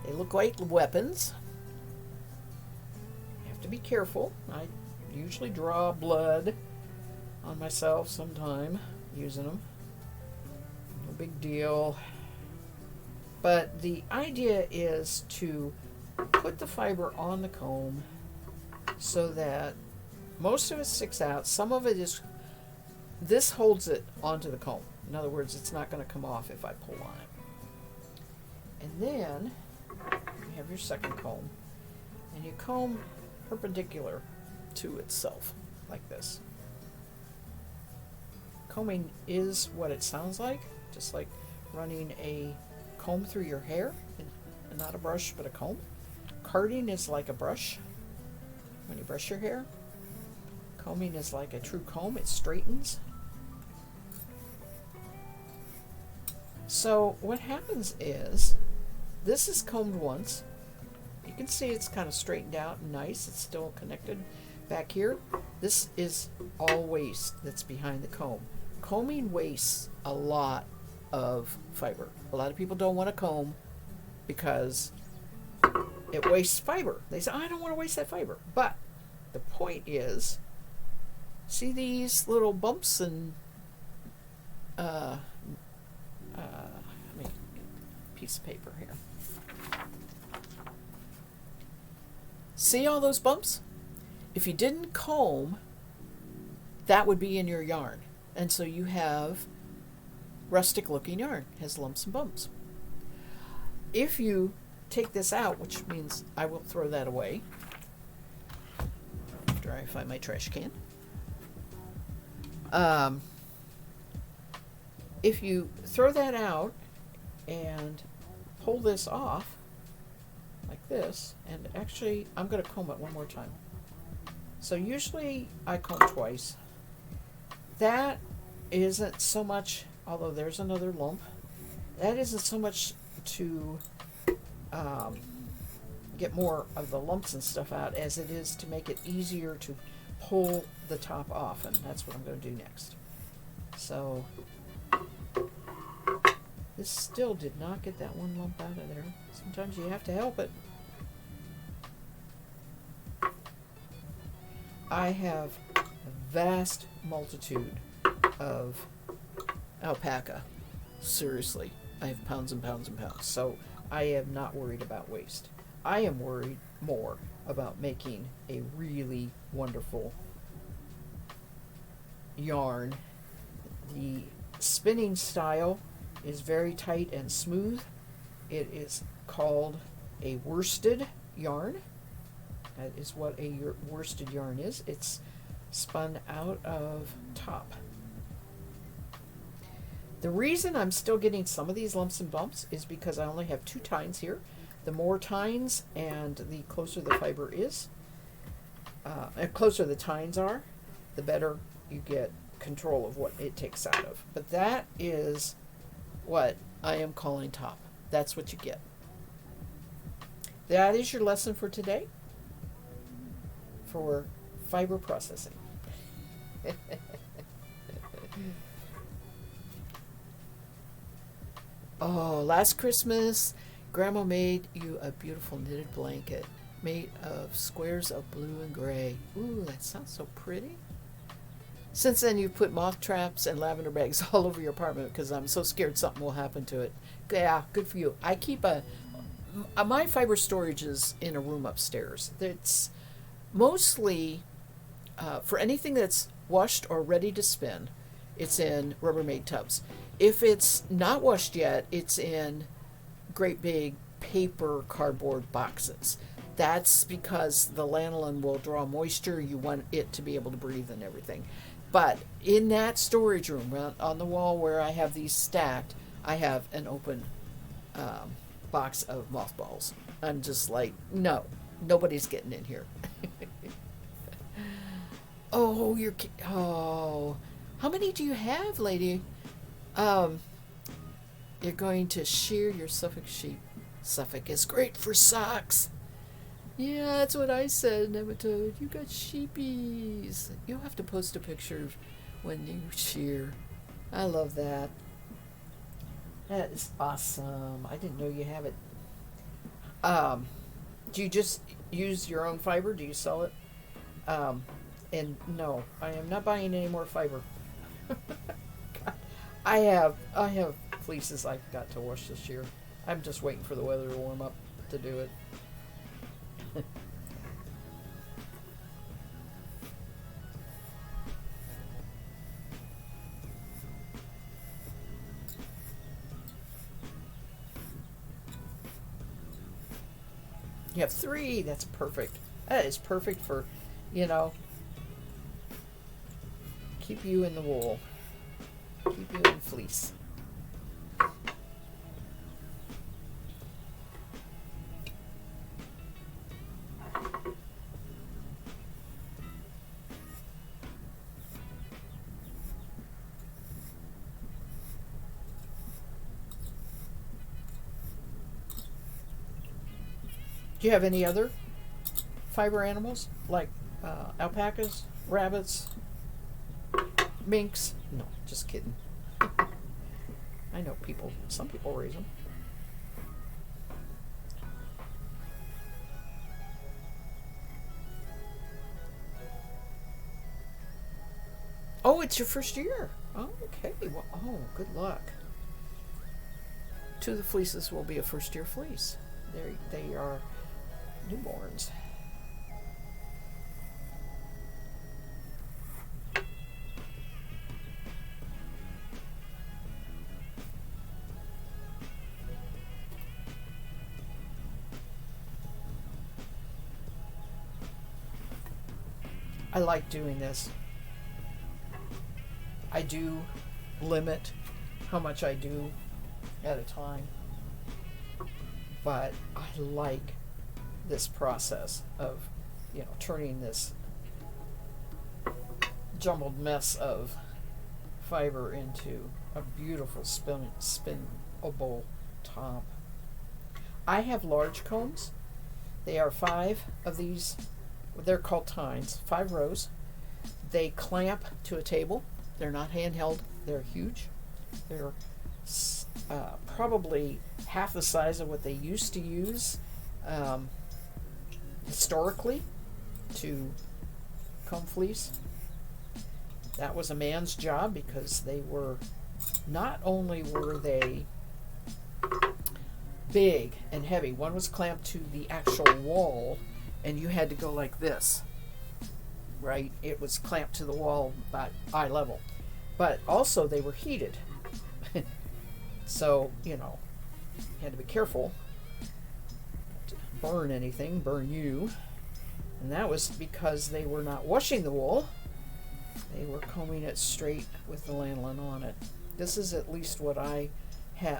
They look like weapons. You have to be careful. I usually draw blood on myself sometime using them. No big deal. But the idea is to put the fiber on the comb so that most of it sticks out. Some of it is, this holds it onto the comb. In other words, it's not going to come off if I pull on it. And then you have your second comb, and you comb perpendicular to itself, like this. Combing is what it sounds like, just like running a comb through your hair, and not a brush, but a comb. Carding is like a brush when you brush your hair. Combing is like a true comb, it straightens. So what happens is, this is combed once. You can see it's kind of straightened out and nice. It's still connected back here. This is all waste that's behind the comb. Combing wastes a lot of fiber. A lot of people don't want to comb because it wastes fiber. They say, I don't want to waste that fiber. But the point is, see these little bumps and let me get a piece of paper here. See all those bumps? If you didn't comb, that would be in your yarn. And so you have rustic looking yarn, has lumps and bumps. If you take this out, which means I will throw that away after I find my trash can. If you throw that out and pull this off like this, and actually I'm going to comb it one more time. So usually I comb twice. That isn't so much, although there's another lump, that isn't so much to get more of the lumps and stuff out as it is to make it easier to pull the top off, and that's what I'm going to do next. So this still did not get that one lump out of there. Sometimes you have to help it. I have a vast multitude of alpaca. Seriously, I have pounds and pounds and pounds. So I am not worried about waste. I am worried more about making a really wonderful yarn. The spinning style is very tight and smooth. It is called a worsted yarn. That is what a worsted yarn is. It's spun out of top. The reason I'm still getting some of these lumps and bumps is because I only have 2 tines here. The more tines and the closer the fiber is, closer the tines are, the better you get control of what it takes out of. But that is what I am calling top. That's what you get. That is your lesson for today for fiber processing. Oh, last Christmas, Grandma made you a beautiful knitted blanket made of squares of blue and gray. Ooh, that sounds so pretty. Since then, you've put moth traps and lavender bags all over your apartment because I'm so scared something will happen to it. Yeah, good for you. I keep my fiber storage is in a room upstairs. It's mostly for anything that's washed or ready to spin. It's in Rubbermaid tubs. If it's not washed yet, it's in great big paper cardboard boxes. That's because the lanolin will draw moisture. You want it to be able to breathe and everything. But in that storage room, on the wall where I have these stacked, I have an open box of mothballs. I'm just like, no, nobody's getting in here. Oh, how many do you have, lady? You're going to shear your Suffolk sheep. Suffolk is great for socks. Yeah, that's what I said, Nematode. You got sheepies. You'll have to post a picture when you shear. I love that. That is awesome. I didn't know you have it. Um, do you just use your own fiber? Do you sell it? Um, and no, I am not buying any more fiber. I have fleeces I've got to wash this year. I'm just waiting for the weather to warm up to do it. You have three. That's perfect. That is perfect for, you know, keep you in the wool, keep you in fleece. Do you have any other fiber animals like alpacas, rabbits, minks? No, just kidding. I know some people raise them. Oh, it's your first year. Oh, okay. Well, oh, good luck. Two of the fleeces will be a first year fleece. They are newborns. I like doing this. I do limit how much I do at a time, but I like this process of, turning this jumbled mess of fiber into a beautiful spinnable top. I have large combs. They are 5 of these. They're called tines, 5 rows. They clamp to a table. They're not handheld. They're huge. They're probably half the size of what they used to use historically to comb fleece. That was a man's job because they were, not only were they big and heavy, one was clamped to the actual wall and you had to go like this, right? It was clamped to the wall about eye level. But also they were heated. So, you had to be careful to burn anything, burn you. And that was because they were not washing the wool. They were combing it straight with the lanolin on it. This is at least what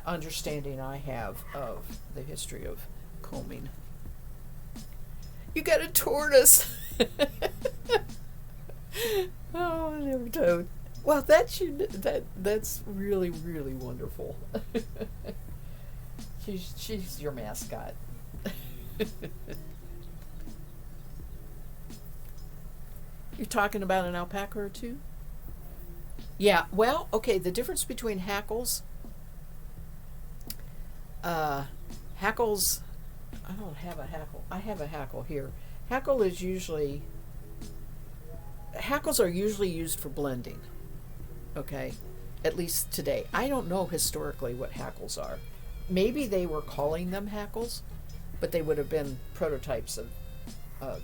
understanding I have of the history of combing. You got a tortoise. Oh, I never told. Well, that's really, really wonderful. she's your mascot. You're talking about an alpaca or two? Yeah, well, okay, the difference between hackles, hackles, I don't have a hackle. I have a hackle here. Hackles are usually used for blending, okay? At least today. I don't know historically what hackles are. Maybe they were calling them hackles, but they would have been prototypes of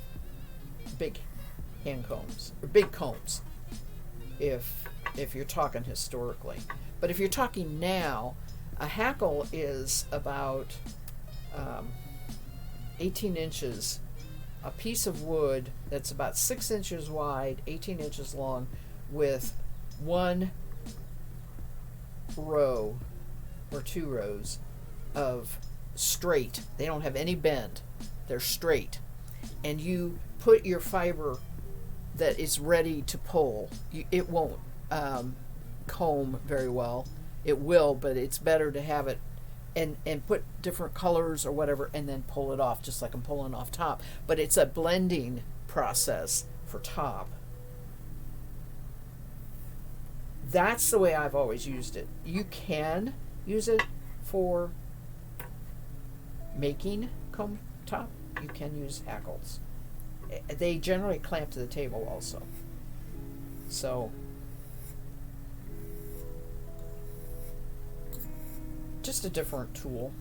big hand combs, or big combs, if you're talking historically. But if you're talking now, a hackle is about 18 inches, a piece of wood that's about 6 inches wide, 18 inches long, with one row or 2 rows of straight. They don't have any bend. They're straight. And you put your fiber that is ready to pull. It won't comb very well. It will, but it's better to have it and put different colors or whatever and then pull it off, just like I'm pulling off top. But it's a blending process for top. That's the way I've always used it. You can use it for making comb top, you can use hackles. They generally clamp to the table also. So just a different tool.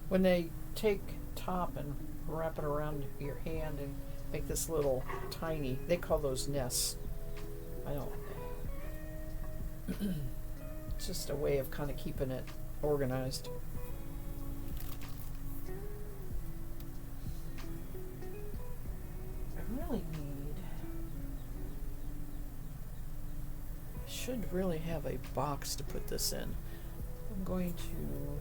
When they take top and wrap it around your hand and make this little tiny, they call those nests. I don't. It's just a way of kind of keeping it organized. I really need. I should really have a box to put this in. I'm going to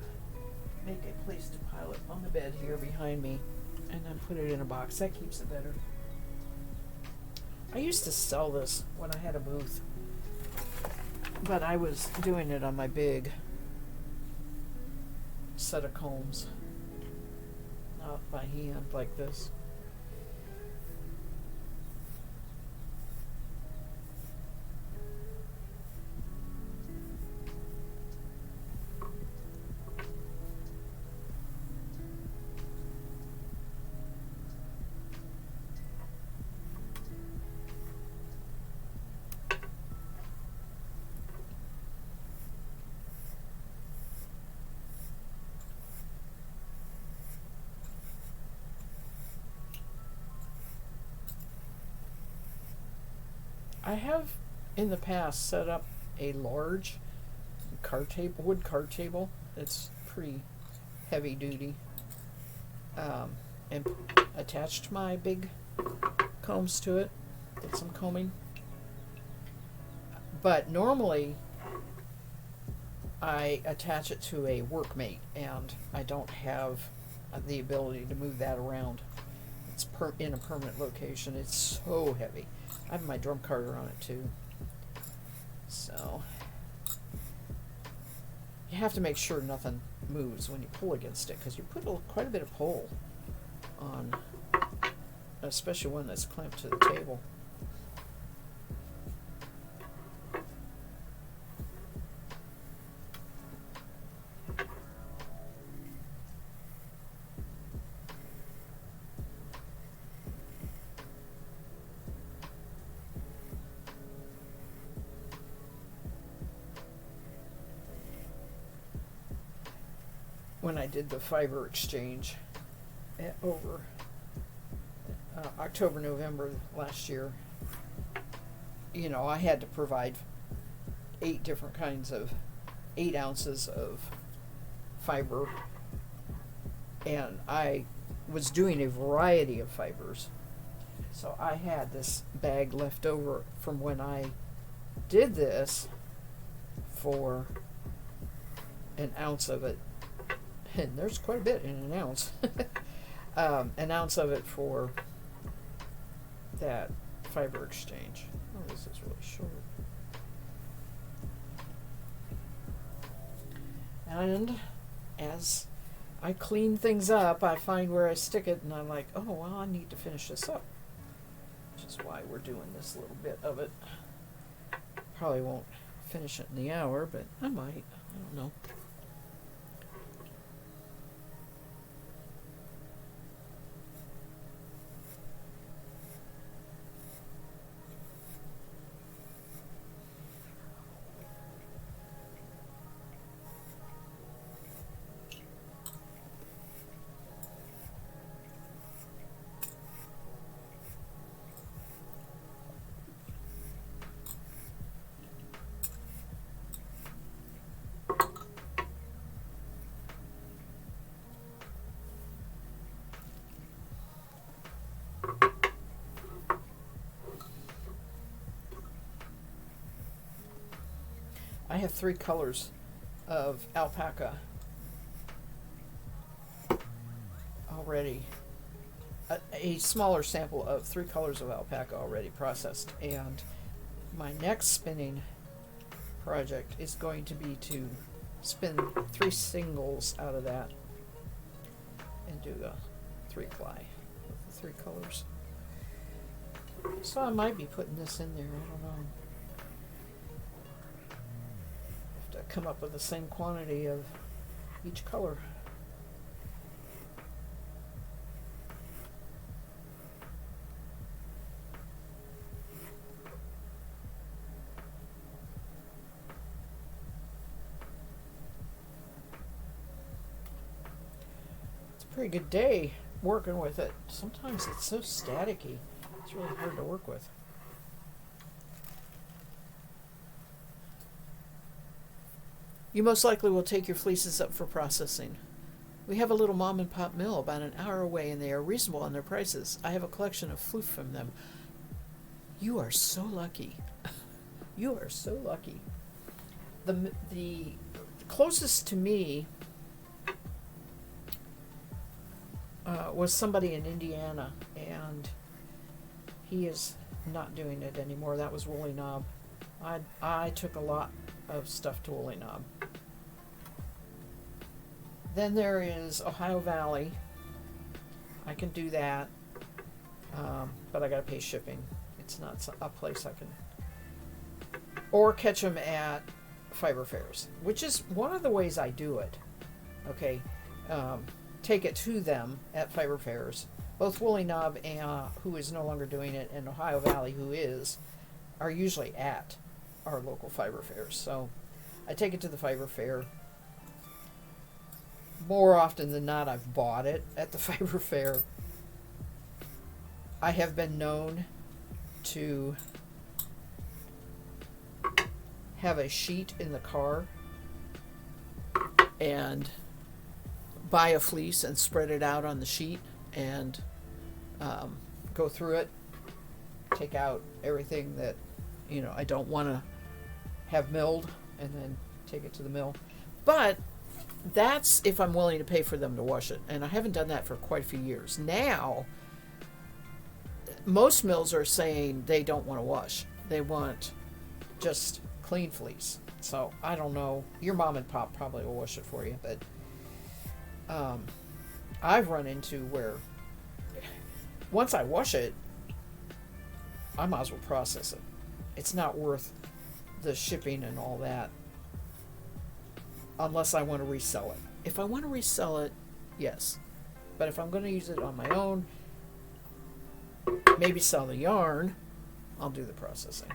make a place to pile it on the bed here behind me and then put it in a box. That keeps it better. I used to sell this when I had a booth, but I was doing it on my big set of combs, not by hand like this. I have in the past set up a large wood card table. It's pretty heavy duty, and attached my big combs to it. Did some combing. But normally I attach it to a workmate, and I don't have the ability to move that around. It's in a permanent location. It's so heavy. I have my drum carter on it too. So you have to make sure nothing moves when you pull against it, because you put quite a bit of pull on, especially one that's clamped to the table. When I did the fiber exchange over October, November last year, you know, I had to provide 8 ounces of fiber, and I was doing a variety of fibers. So I had this bag left over from when I did this for an ounce of it. And there's quite a bit in an ounce. An ounce of it for that fiber exchange. Oh, this is really short. And as I clean things up, I find where I stick it, and I'm like, oh, well, I need to finish this up. Which is why we're doing this little bit of it. Probably won't finish it in the hour, but I might. I don't know. I have 3 colors of alpaca already. A smaller sample of 3 colors of alpaca already processed, and my next spinning project is going to be to spin 3 singles out of that and do a 3-ply with the 3 colors. So I might be putting this in there, I don't know. Have to come up with the same quantity of each color. Pretty good day working with it. Sometimes it's so staticky. It's really hard to work with. You most likely will take your fleeces up for processing. We have a little mom and pop mill about an hour away, and they are reasonable on their prices. I have a collection of floof from them. You are so lucky. You are so lucky. The closest to me was somebody in Indiana, and he is not doing it anymore. That was Woolly Knob. I took a lot of stuff to Woolly Knob. Then there is Ohio Valley. I can do that, but I gotta pay shipping. It's not a place I can. Or catch them at fiber fairs, which is one of the ways I do it. Okay. Take it to them at fiber fairs. Both Woolly Knob, who is no longer doing it, and Ohio Valley, who is, are usually at our local fiber fairs. So I take it to the fiber fair. More often than not, I've bought it at the fiber fair. I have been known to have a sheet in the car and buy a fleece and spread it out on the sheet and go through it, take out everything that I don't want to have milled, and then take it to the mill. But that's if I'm willing to pay for them to wash it, and I haven't done that for quite a few years. Now most mills are saying they don't want to wash, they want just clean fleece. So I don't know, your mom and pop probably will wash it for you, but I've run into where once I wash it, I might as well process it. It's not worth the shipping and all that unless I want to resell it. If I want to resell it, yes. But if I'm going to use it on my own, maybe sell the yarn, I'll do the processing.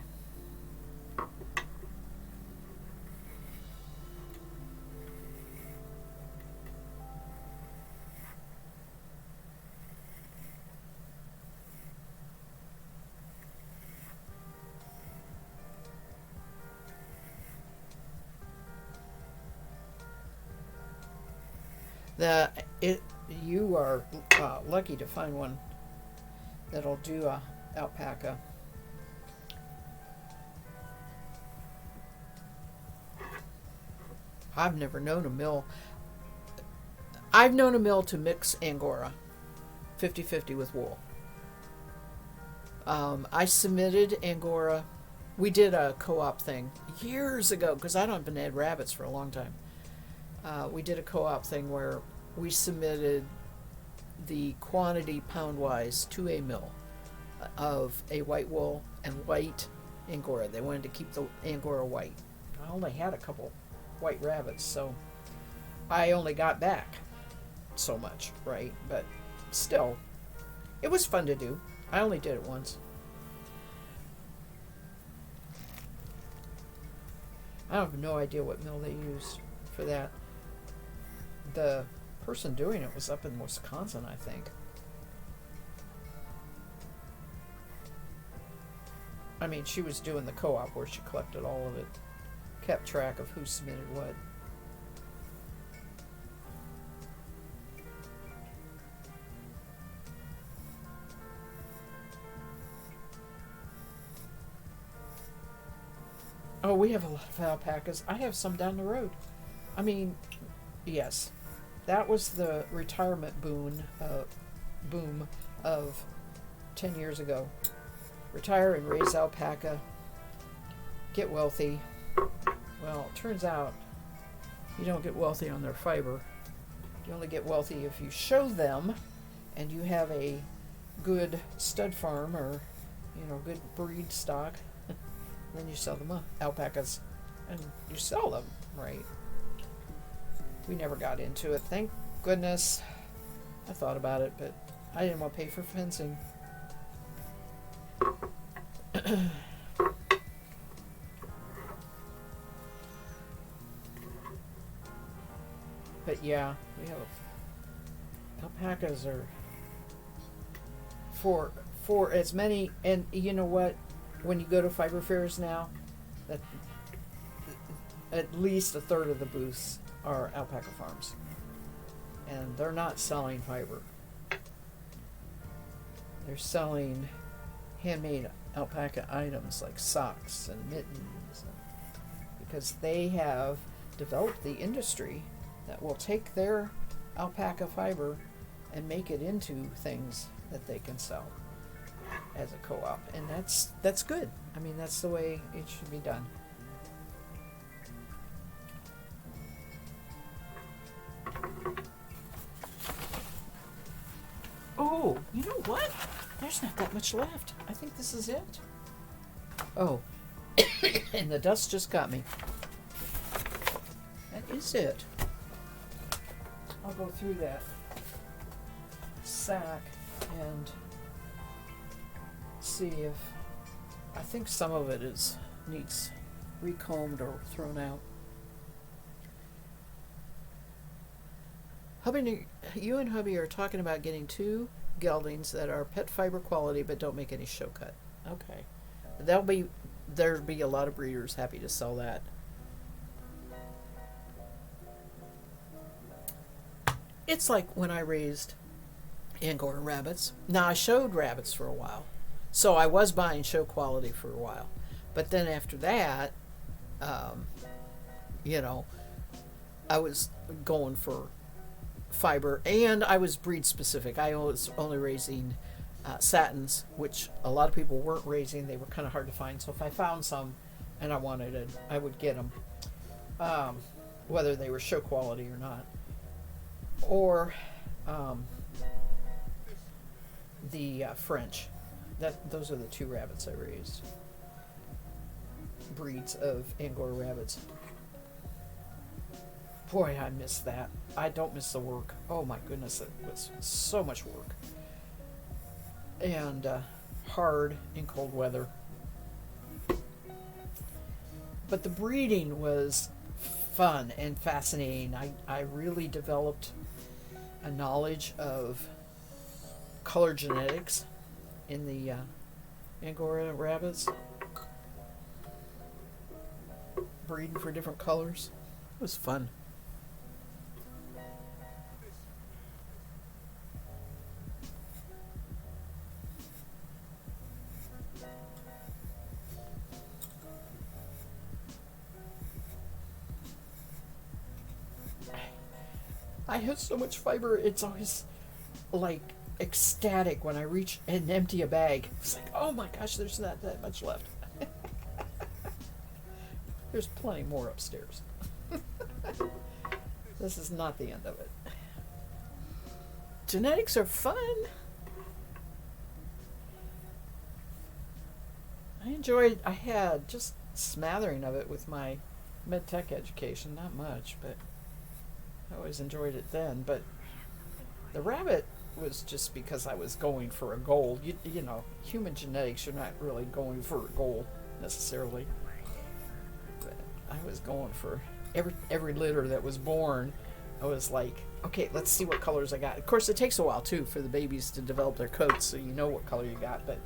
You are lucky to find one that'll do alpaca. I've never known a mill. I've known a mill to mix Angora 50-50 with wool. I submitted Angora. We did a co-op thing years ago because I don't have had rabbits for a long time. We did a co-op thing where we submitted the quantity pound-wise to a mill of a white wool and white Angora. They wanted to keep the Angora white. I only had a couple white rabbits, so I only got back so much, right? But still, it was fun to do. I only did it once. I have no idea what mill they used for that. The person doing it was up in Wisconsin, I think. I mean, she was doing the co-op where she collected all of it, kept track of who submitted what. Oh, we have a lot of alpacas. I have some down the road. I mean, yes, that was the retirement boom of 10 years ago. Retire and raise alpaca, get wealthy. Well, it turns out you don't get wealthy on their fiber. You only get wealthy if you show them and you have a good stud farm or, good breed stock. Then you sell them alpacas and you sell them, right? We never got into it. Thank goodness. I thought about it, but I didn't want to pay for fencing. But yeah, we have alpacas are for as many, and you know what? When you go to fiber fairs now, that at least a third of the booths are alpaca farms, and they're not selling fiber. They're selling handmade alpaca items like socks and mittens, because they have developed the industry that will take their alpaca fiber and make it into things that they can sell as a co-op, and that's good. I mean, that's the way it should be done. Oh, you know what? There's not that much left. I think this is it. Oh, and the dust just got me. That is it. I'll go through that sack and see if I think some of it needs recombed or thrown out. Hubby, you and hubby are talking about getting 2 geldings that are pet fiber quality but don't make any show cut. Okay, there'll be a lot of breeders happy to sell that. It's like when I raised Angora rabbits. Now, I showed rabbits for a while, so I was buying show quality for a while. But then after that, I was going for fiber, and I was breed specific. I was only raising satins, which a lot of people weren't raising. They were kind of hard to find. So if I found some and I wanted it, I would get them, whether they were show quality or not. Or the French. Those are the 2 rabbits I raised. Breeds of Angora rabbits. Boy, I miss that. I don't miss the work. Oh my goodness, it was so much work. And hard in cold weather. But the breeding was fun and fascinating. I really developed a knowledge of color genetics in the Angora rabbits. Breeding for different colors. It was fun. I have so much fiber, it's always like ecstatic when I reach and empty a bag. It's like, oh my gosh, there's not that much left. There's plenty more upstairs. This is not the end of it. Genetics are fun. I had just smattering of it with my med tech education, not much, but I always enjoyed it then. But the rabbit was just because I was going for a goal. You know, human genetics, you're not really going for a goal necessarily. But I was going for every litter that was born. I was like, okay, let's see what colors I got. Of course, it takes a while too for the babies to develop their coats, so you know what color you got. But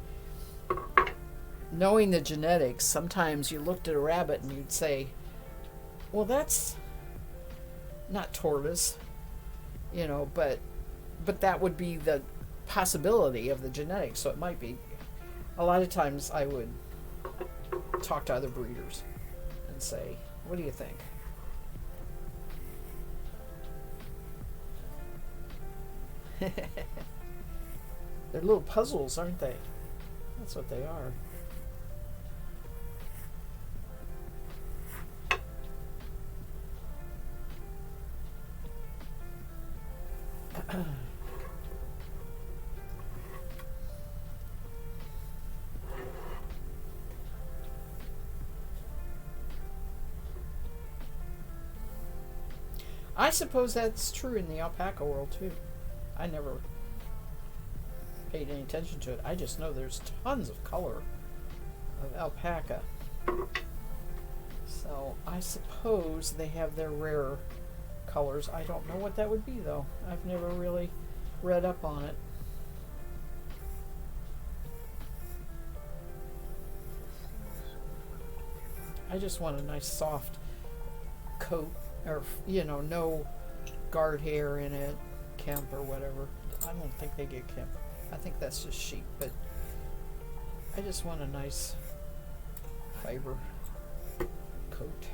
knowing the genetics, sometimes you looked at a rabbit and you'd say, well, that's not tortoise, you know, but that would be the possibility of the genetics, so it might be. A lot of times I would talk to other breeders and say. What do you think? They're little puzzles, aren't they? That's what they are. I suppose that's true in the alpaca world too. I never paid any attention to it. I just know there's tons of color of alpaca. So I suppose they have their rare colors. I don't know what that would be though. I've never really read up on it. I just want a nice soft coat, or no guard hair in it, Kemp or whatever. I don't think they get Kemp. I think that's just sheep, but I just want a nice fiber coat.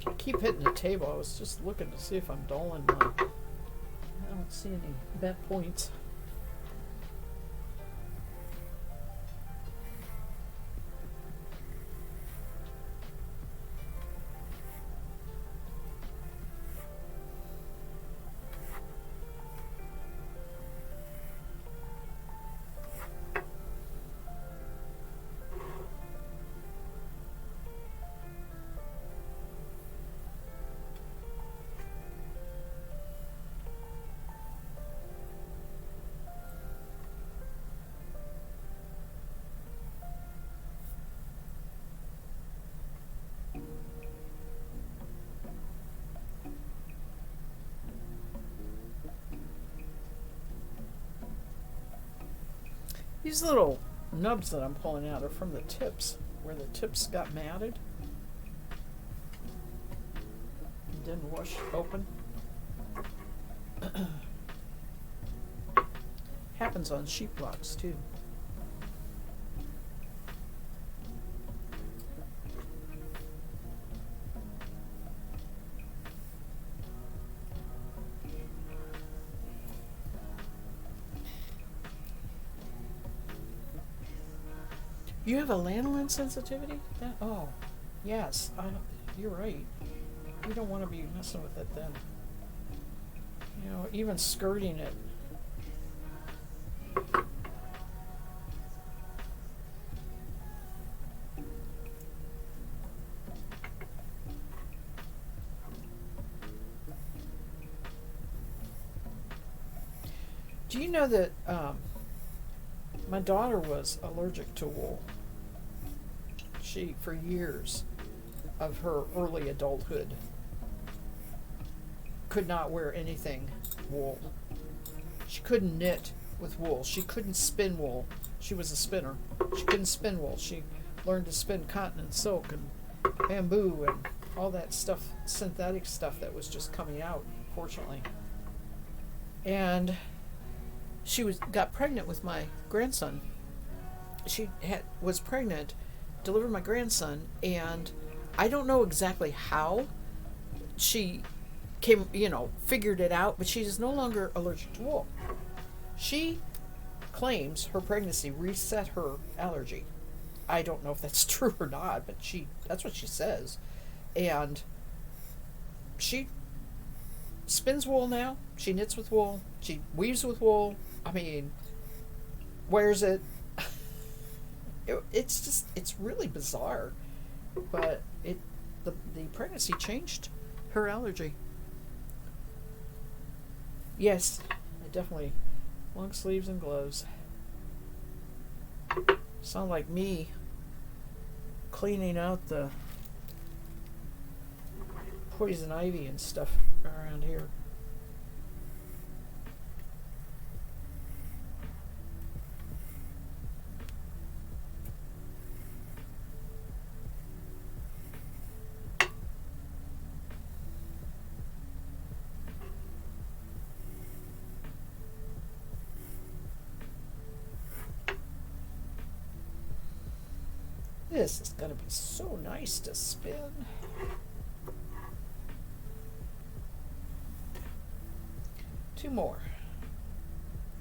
I keep hitting the table. I was just looking to see if I'm dulling my. I don't see any bent points. These little nubs that I'm pulling out are from the tips, where the tips got matted and didn't wash open. Happens on sheep blocks too. You have a lanolin sensitivity? Oh, yes. You're right. You don't want to be messing with it then. Even skirting it. Do you know that my daughter was allergic to wool? She, for years of her early adulthood, could not wear anything wool. She couldn't knit with wool. She couldn't spin wool. She was a spinner. She couldn't spin wool. She learned to spin cotton and silk and bamboo and all that stuff, synthetic stuff that was just coming out, fortunately. And she got pregnant with my grandson. She was pregnant, delivered my grandson, and I don't know exactly how she figured it out, but she is no longer allergic to wool. She claims her pregnancy reset her allergy. I don't know if that's true or not, but that's what she says. And she spins wool now. She knits with wool. She weaves with wool. Wears it. It's really bizarre, but the pregnancy changed her allergy. Yes, I definitely long sleeves and gloves. Sound like me cleaning out the poison ivy and stuff around here. This is going to be so nice to spin. Two more.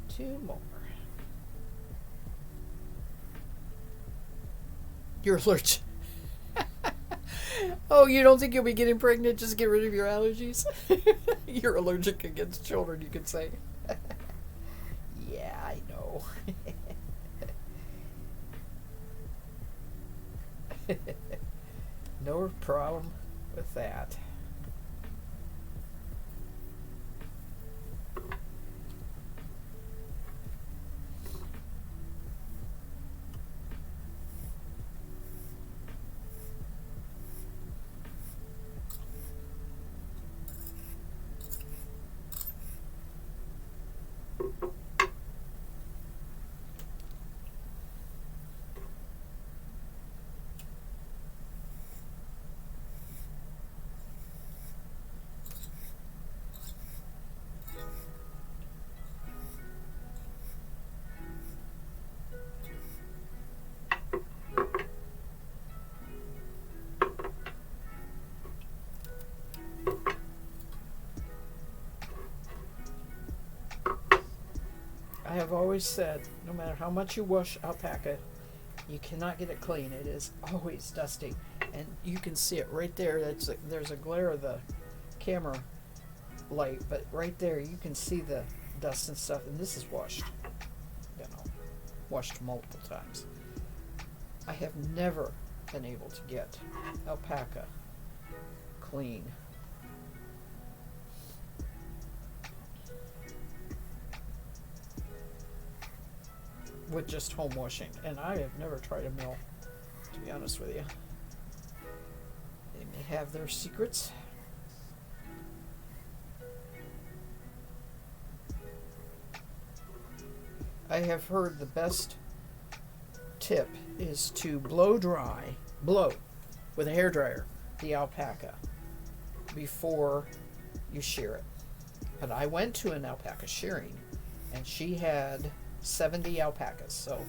Two more. You're allergic. Oh, you don't think you'll be getting pregnant? Just get rid of your allergies? You're allergic against children, you could say. Yeah, I know. No problem with that. I have always said, no matter how much you wash alpaca, you cannot get it clean. It is always dusty, and you can see it right there. There's a glare of the camera light, but right there you can see the dust and stuff. And this is washed, washed multiple times. I have never been able to get alpaca clean. With just home washing, and I have never tried a mill, to be honest with you. They may have their secrets. I have heard the best tip is to blow with a hairdryer the alpaca before you shear it. But I went to an alpaca shearing, and she had 70 alpacas. So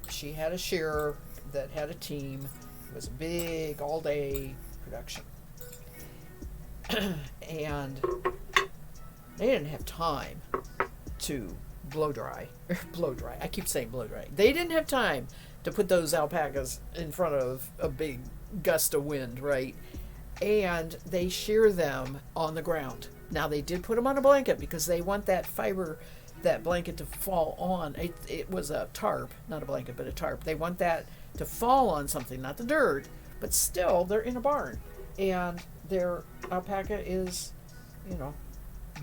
she had a shearer that had a team. It was a big all-day production. And they didn't have time to blow dry. I keep saying blow dry. They didn't have time to put those alpacas in front of a big gust of wind, right? And they shear them on the ground. Now they did put them on a blanket because they want that fiber, that blanket to fall on. It was a tarp, not a blanket, but a tarp. They want that to fall on something, not the dirt, but still they're in a barn, and their alpaca is,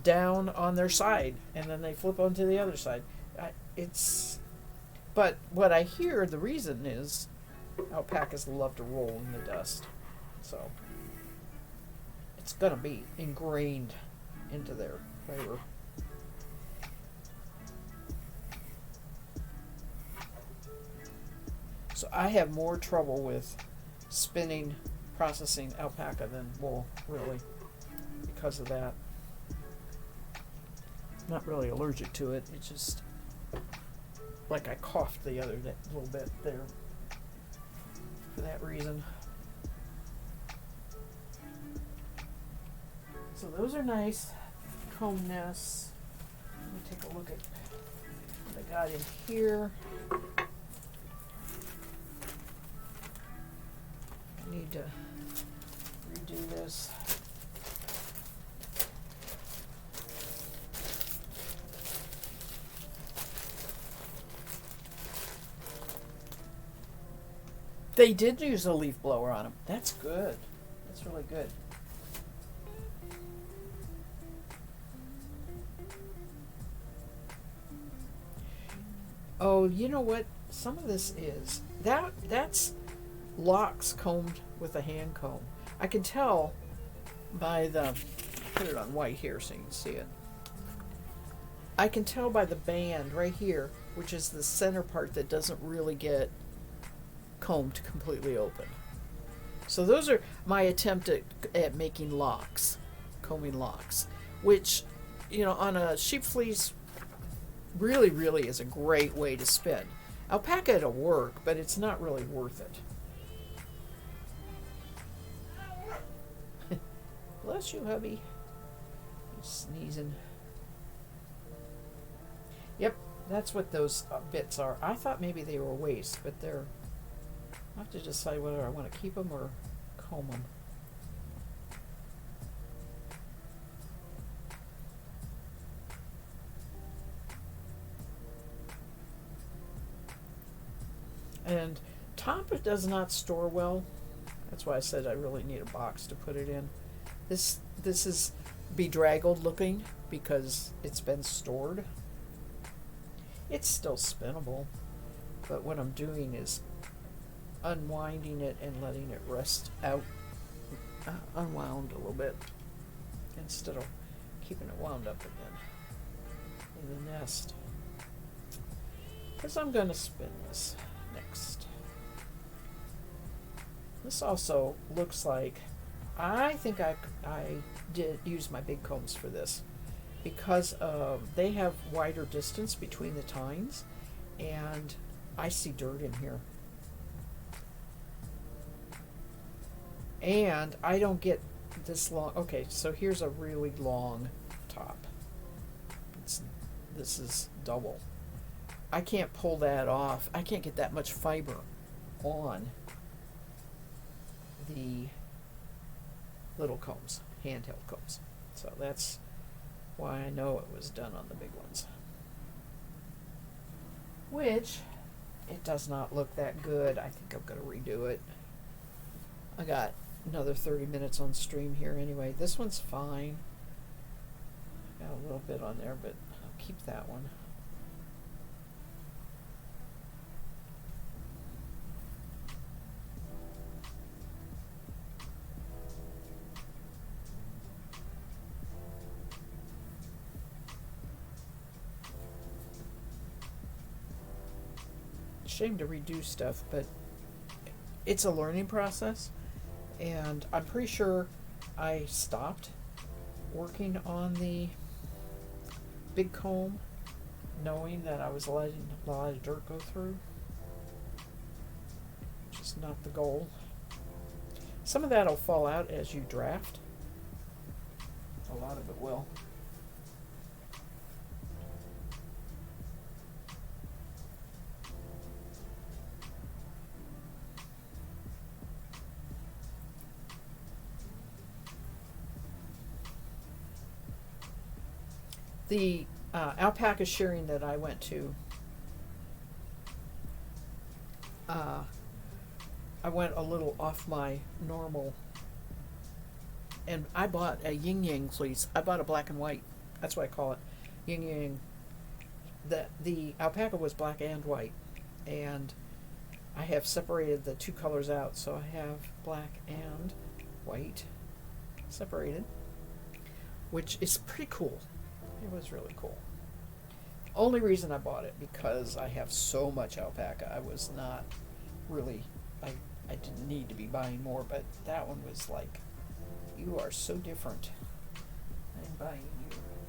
down on their side, and then they flip onto the other side. But what I hear, the reason is alpacas love to roll in the dust, so it's gonna be ingrained into their fiber. So I have more trouble with processing alpaca than wool, really, because of that. Not really allergic to it. It's just like I coughed the other day, a little bit there for that reason. So those are nice comb nests. Let me take a look at what I got in here. Need to redo this. They did use a leaf blower on them. That's good. That's really good. Oh, you know what? some of this is that's locks combed with a hand comb. I can tell by the, put it on white here so you can see it. I can tell by the band right here, which is the center part that doesn't really get combed completely open. So those are my attempt at making locks, combing locks, which, you know, on a sheep fleece really, really is a great way to spin. Alpaca it'll work, but it's not really worth it. Bless you, hubby. He's sneezing. Yep, that's what those bits are. I thought maybe they were waste, but they're... I have to decide whether I want to keep them or comb them. And Tampa does not store well. That's why I said I really need a box to put it in. This is bedraggled looking because it's been stored. It's still spinnable, but what I'm doing is unwinding it and letting it rest out, unwound a little bit, instead of keeping it wound up again in the nest. Because I'm going to spin this next. This also looks like, I think I did use my big combs for this, because they have wider distance between the tines, and I see dirt in here. And I don't get this long. Okay, so here's a really long top. This is double. I can't pull that off. I can't get that much fiber on the little combs, handheld combs. So that's why I know it was done on the big ones. Which, it does not look that good. I think I'm going to redo it. I got another 30 minutes on stream here anyway. This one's fine. Got a little bit on there, but I'll keep that one. Shame to redo stuff, but it's a learning process, and I'm pretty sure I stopped working on the big comb knowing that I was letting a lot of dirt go through, which is not the goal. Some of that will fall out as you draft. A lot of it will. The alpaca shearing that I went to, I went a little off my normal, and I bought a yin yang fleece. I bought a black and white. That's what I call it, yin yang. The alpaca was black and white, and I have separated the two colors out, so I have black and white separated, which is pretty cool. It was really cool. Only reason I bought it because I have so much alpaca. I was not really, I didn't need to be buying more, but that one was like, you are so different.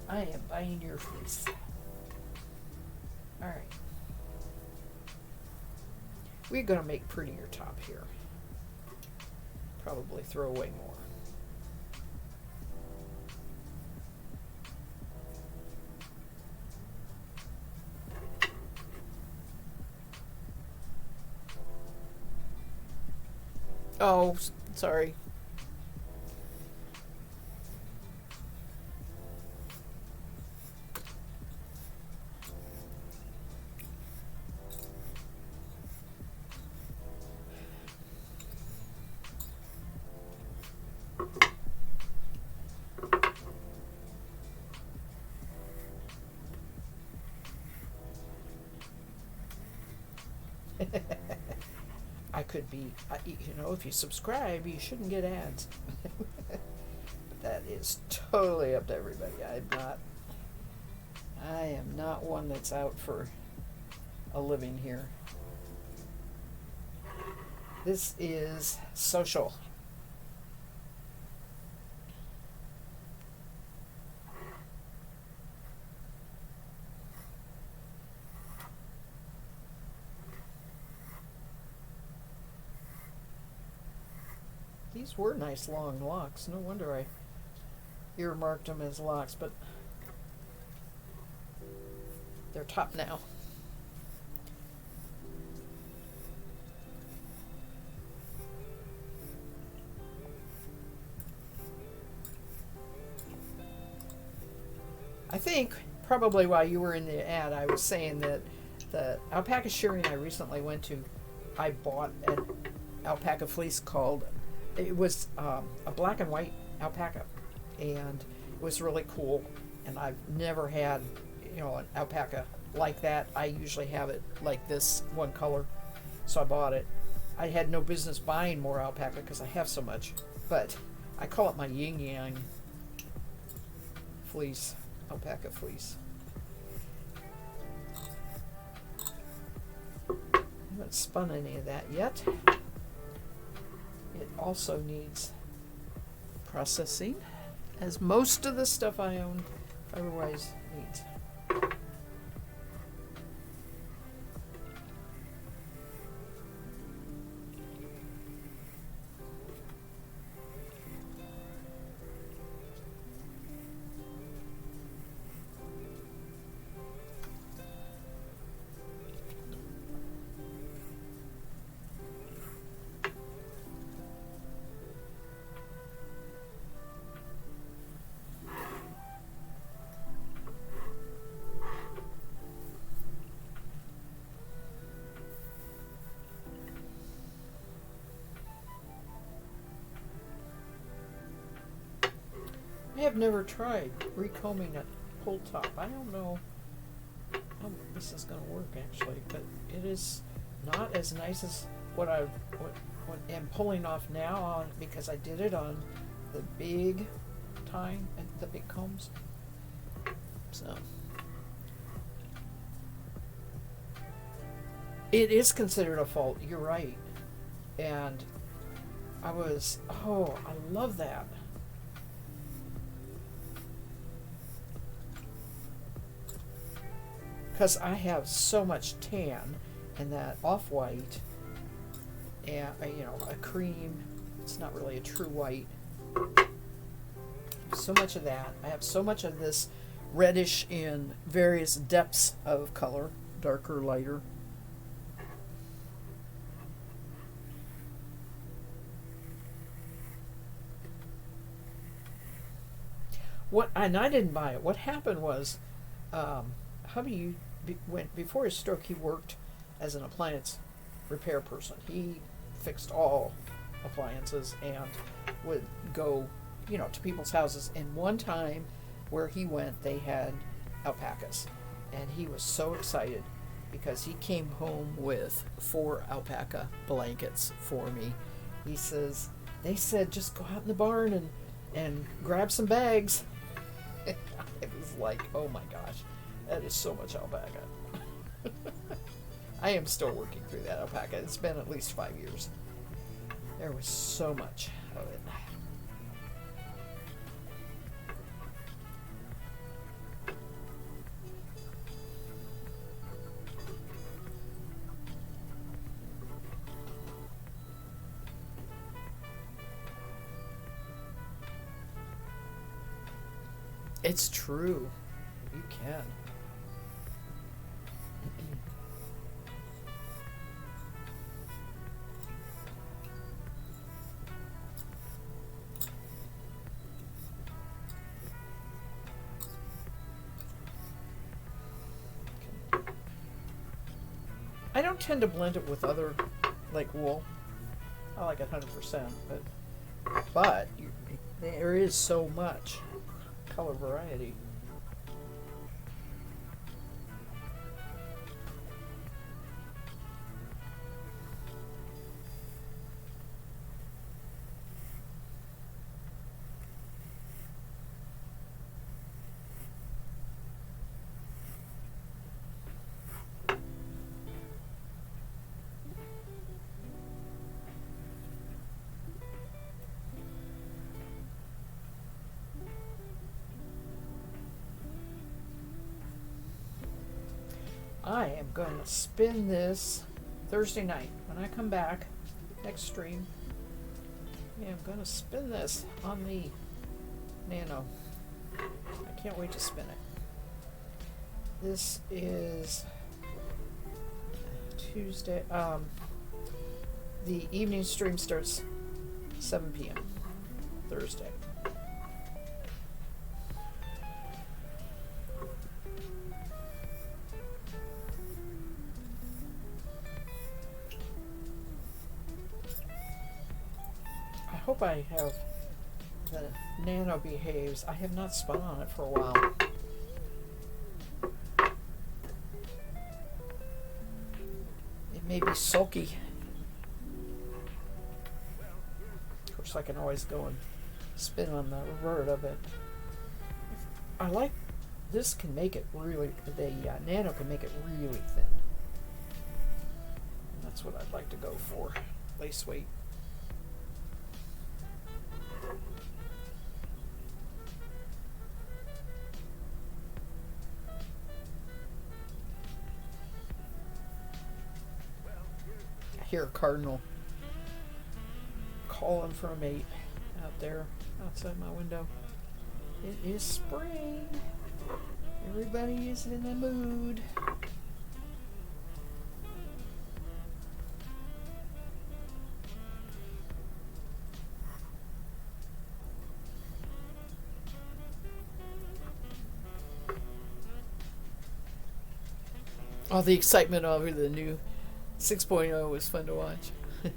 I am buying your fleece. Alright. We're going to make prettier top here. Probably throw away more. Oh, sorry. could be, if you subscribe, you shouldn't get ads. That is totally up to everybody. I am not one that's out for a living here. This is social. These were nice long locks. No wonder I earmarked them as locks, but they're top now. I think probably while you were in the ad, I was saying that the alpaca shearing I recently went to, I bought an alpaca fleece called, it was a black and white alpaca, and it was really cool. And I've never had, an alpaca like that. I usually have it like this, one color, so I bought it. I had no business buying more alpaca because I have so much, but I call it my yin yang fleece. Alpaca fleece. I haven't spun any of that yet. It also needs processing, as most of the stuff I own otherwise needs. I have never tried recombing a pull top. I don't know how this is going to work actually, but it is not as nice as what I'm pulling off now on, because I did it on the big tine and the big combs. So it is considered a fault. You're right, and I love that. Because I have so much tan and that off-white and a cream. It's not really a true white. So much of that. I have so much of this reddish in various depths of color, darker, lighter. And I didn't buy it. What happened was, hubby before his stroke, he worked as an appliance repair person. He fixed all appliances and would go, to people's houses. And one time where he went, they had alpacas. And he was so excited because he came home with 4 alpaca blankets for me. He says, they said, just go out in the barn and grab some bags. It was like, oh my gosh. That is so much alpaca. I am still working through that alpaca. It's been at least 5 years. There was so much of it. It's true. You can. I don't tend to blend it with other, like wool. I like it 100%, but there is so much color variety. I am going to spin this Thursday night when I come back next stream. Yeah, I'm going to spin this on the Nano. I can't wait to spin it. This is Tuesday. The evening stream starts 7 p.m. Thursday. I hope I have the Nano behaves. I have not spun on it for a while. It may be sulky. Of course, I can always go and spin on the revert of it. I like this. Can make it really. The Nano can make it really thin. And that's what I'd like to go for. Lace weight. I hear a cardinal calling for a mate out there outside my window. It is spring. Everybody is in the mood. All the excitement over the new 6.0 was fun to watch. Yeah.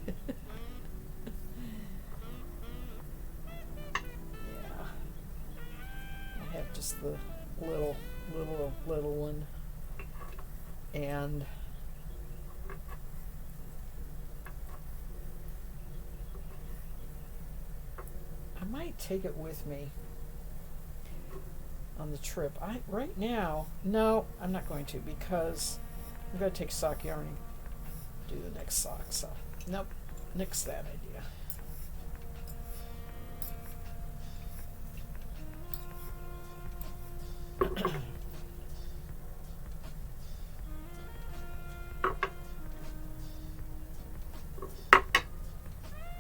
I have just the little one. And I might take it with me on the trip. Right now, no, I'm not going to, because I'm going to take sock yarning, do the next sock. So, nope, nix that idea.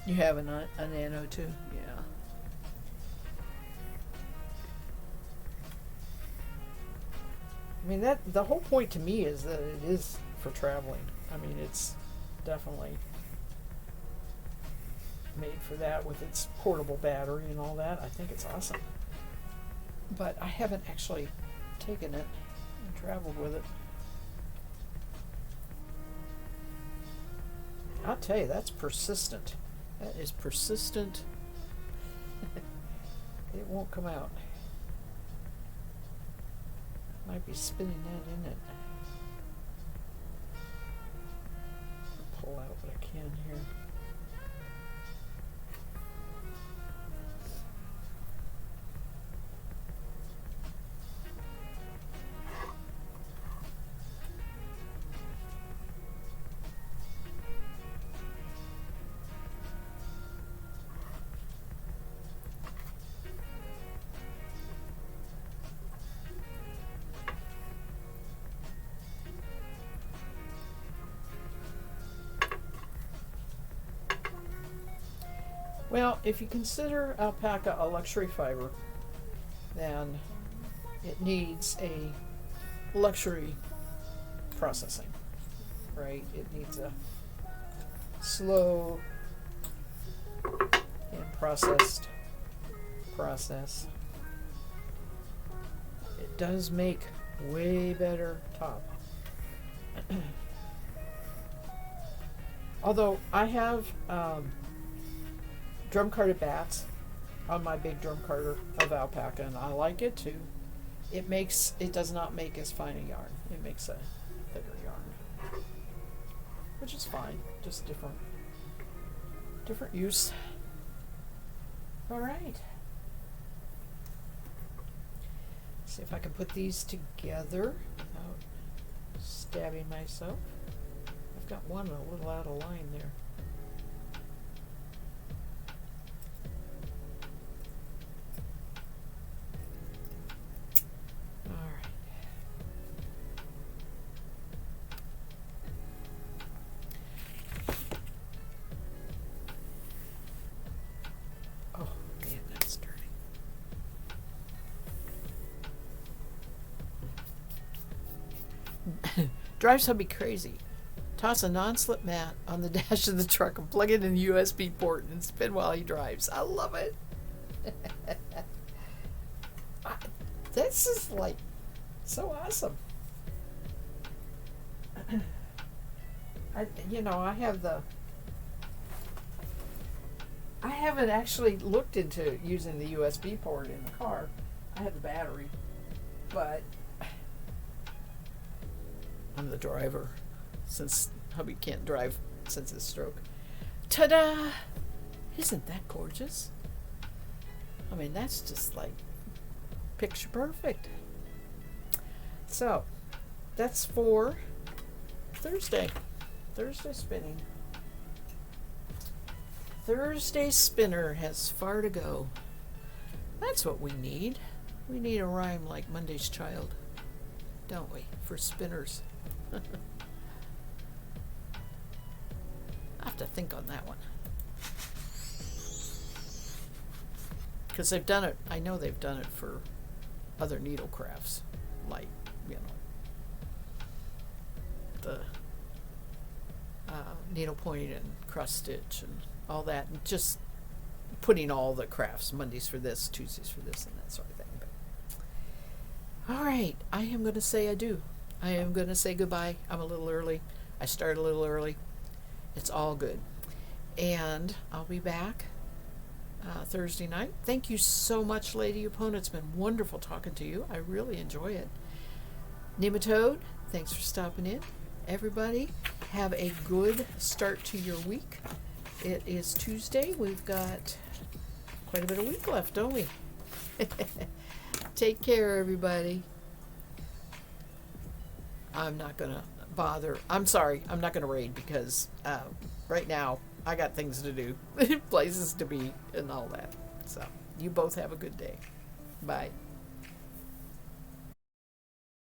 You have a Nano too? Yeah. I mean, that the whole point to me is that it is for traveling. I mean, it's definitely made for that with its portable battery and all that. I think it's awesome. But I haven't actually taken it and traveled with it. I'll tell you, that's persistent. That is persistent. It won't come out. Might be spinning that in it. Pull out what I can here. Well, if you consider alpaca a luxury fiber, then it needs a luxury processing, right? It needs a slow and processed process. It does make way better top. Although I have drum carded bats on my big drum carder of alpaca, and I like it too. It does not make as fine a yarn. It makes a thicker yarn, which is fine. Just different use. All right. See if I can put these together without stabbing myself. I've got one a little out of line there. Drives hubby crazy. Toss a non-slip mat on the dash of the truck and plug it in the USB port and spin while he drives. I love it. This is like so awesome. I haven't actually looked into using the USB port in the car. I have the battery, but I'm the driver since hubby can't drive since his stroke. Ta-da! Isn't that gorgeous? I mean, that's just like picture perfect. So, that's for Thursday. Thursday spinning. Thursday spinner has far to go. That's what we need. We need a rhyme like Monday's Child, don't we, for spinners? I have to think on that one. Because they've done it, I know they've done it for other needle crafts, like, the needlepoint and cross stitch and all that, and just putting all the crafts, Mondays for this, Tuesdays for this, and that sort of thing. But, all right, I am going to say adieu. I am going to say goodbye. I'm a little early. I started a little early. It's all good. And I'll be back Thursday night. Thank you so much, Lady Opponent. It's been wonderful talking to you. I really enjoy it. Nematode, thanks for stopping in. Everybody, have a good start to your week. It is Tuesday. We've got quite a bit of week left, don't we? Take care, everybody. I'm not going to bother. I'm sorry. I'm not going to raid because right now I got things to do, places to be, and all that. So you both have a good day. Bye.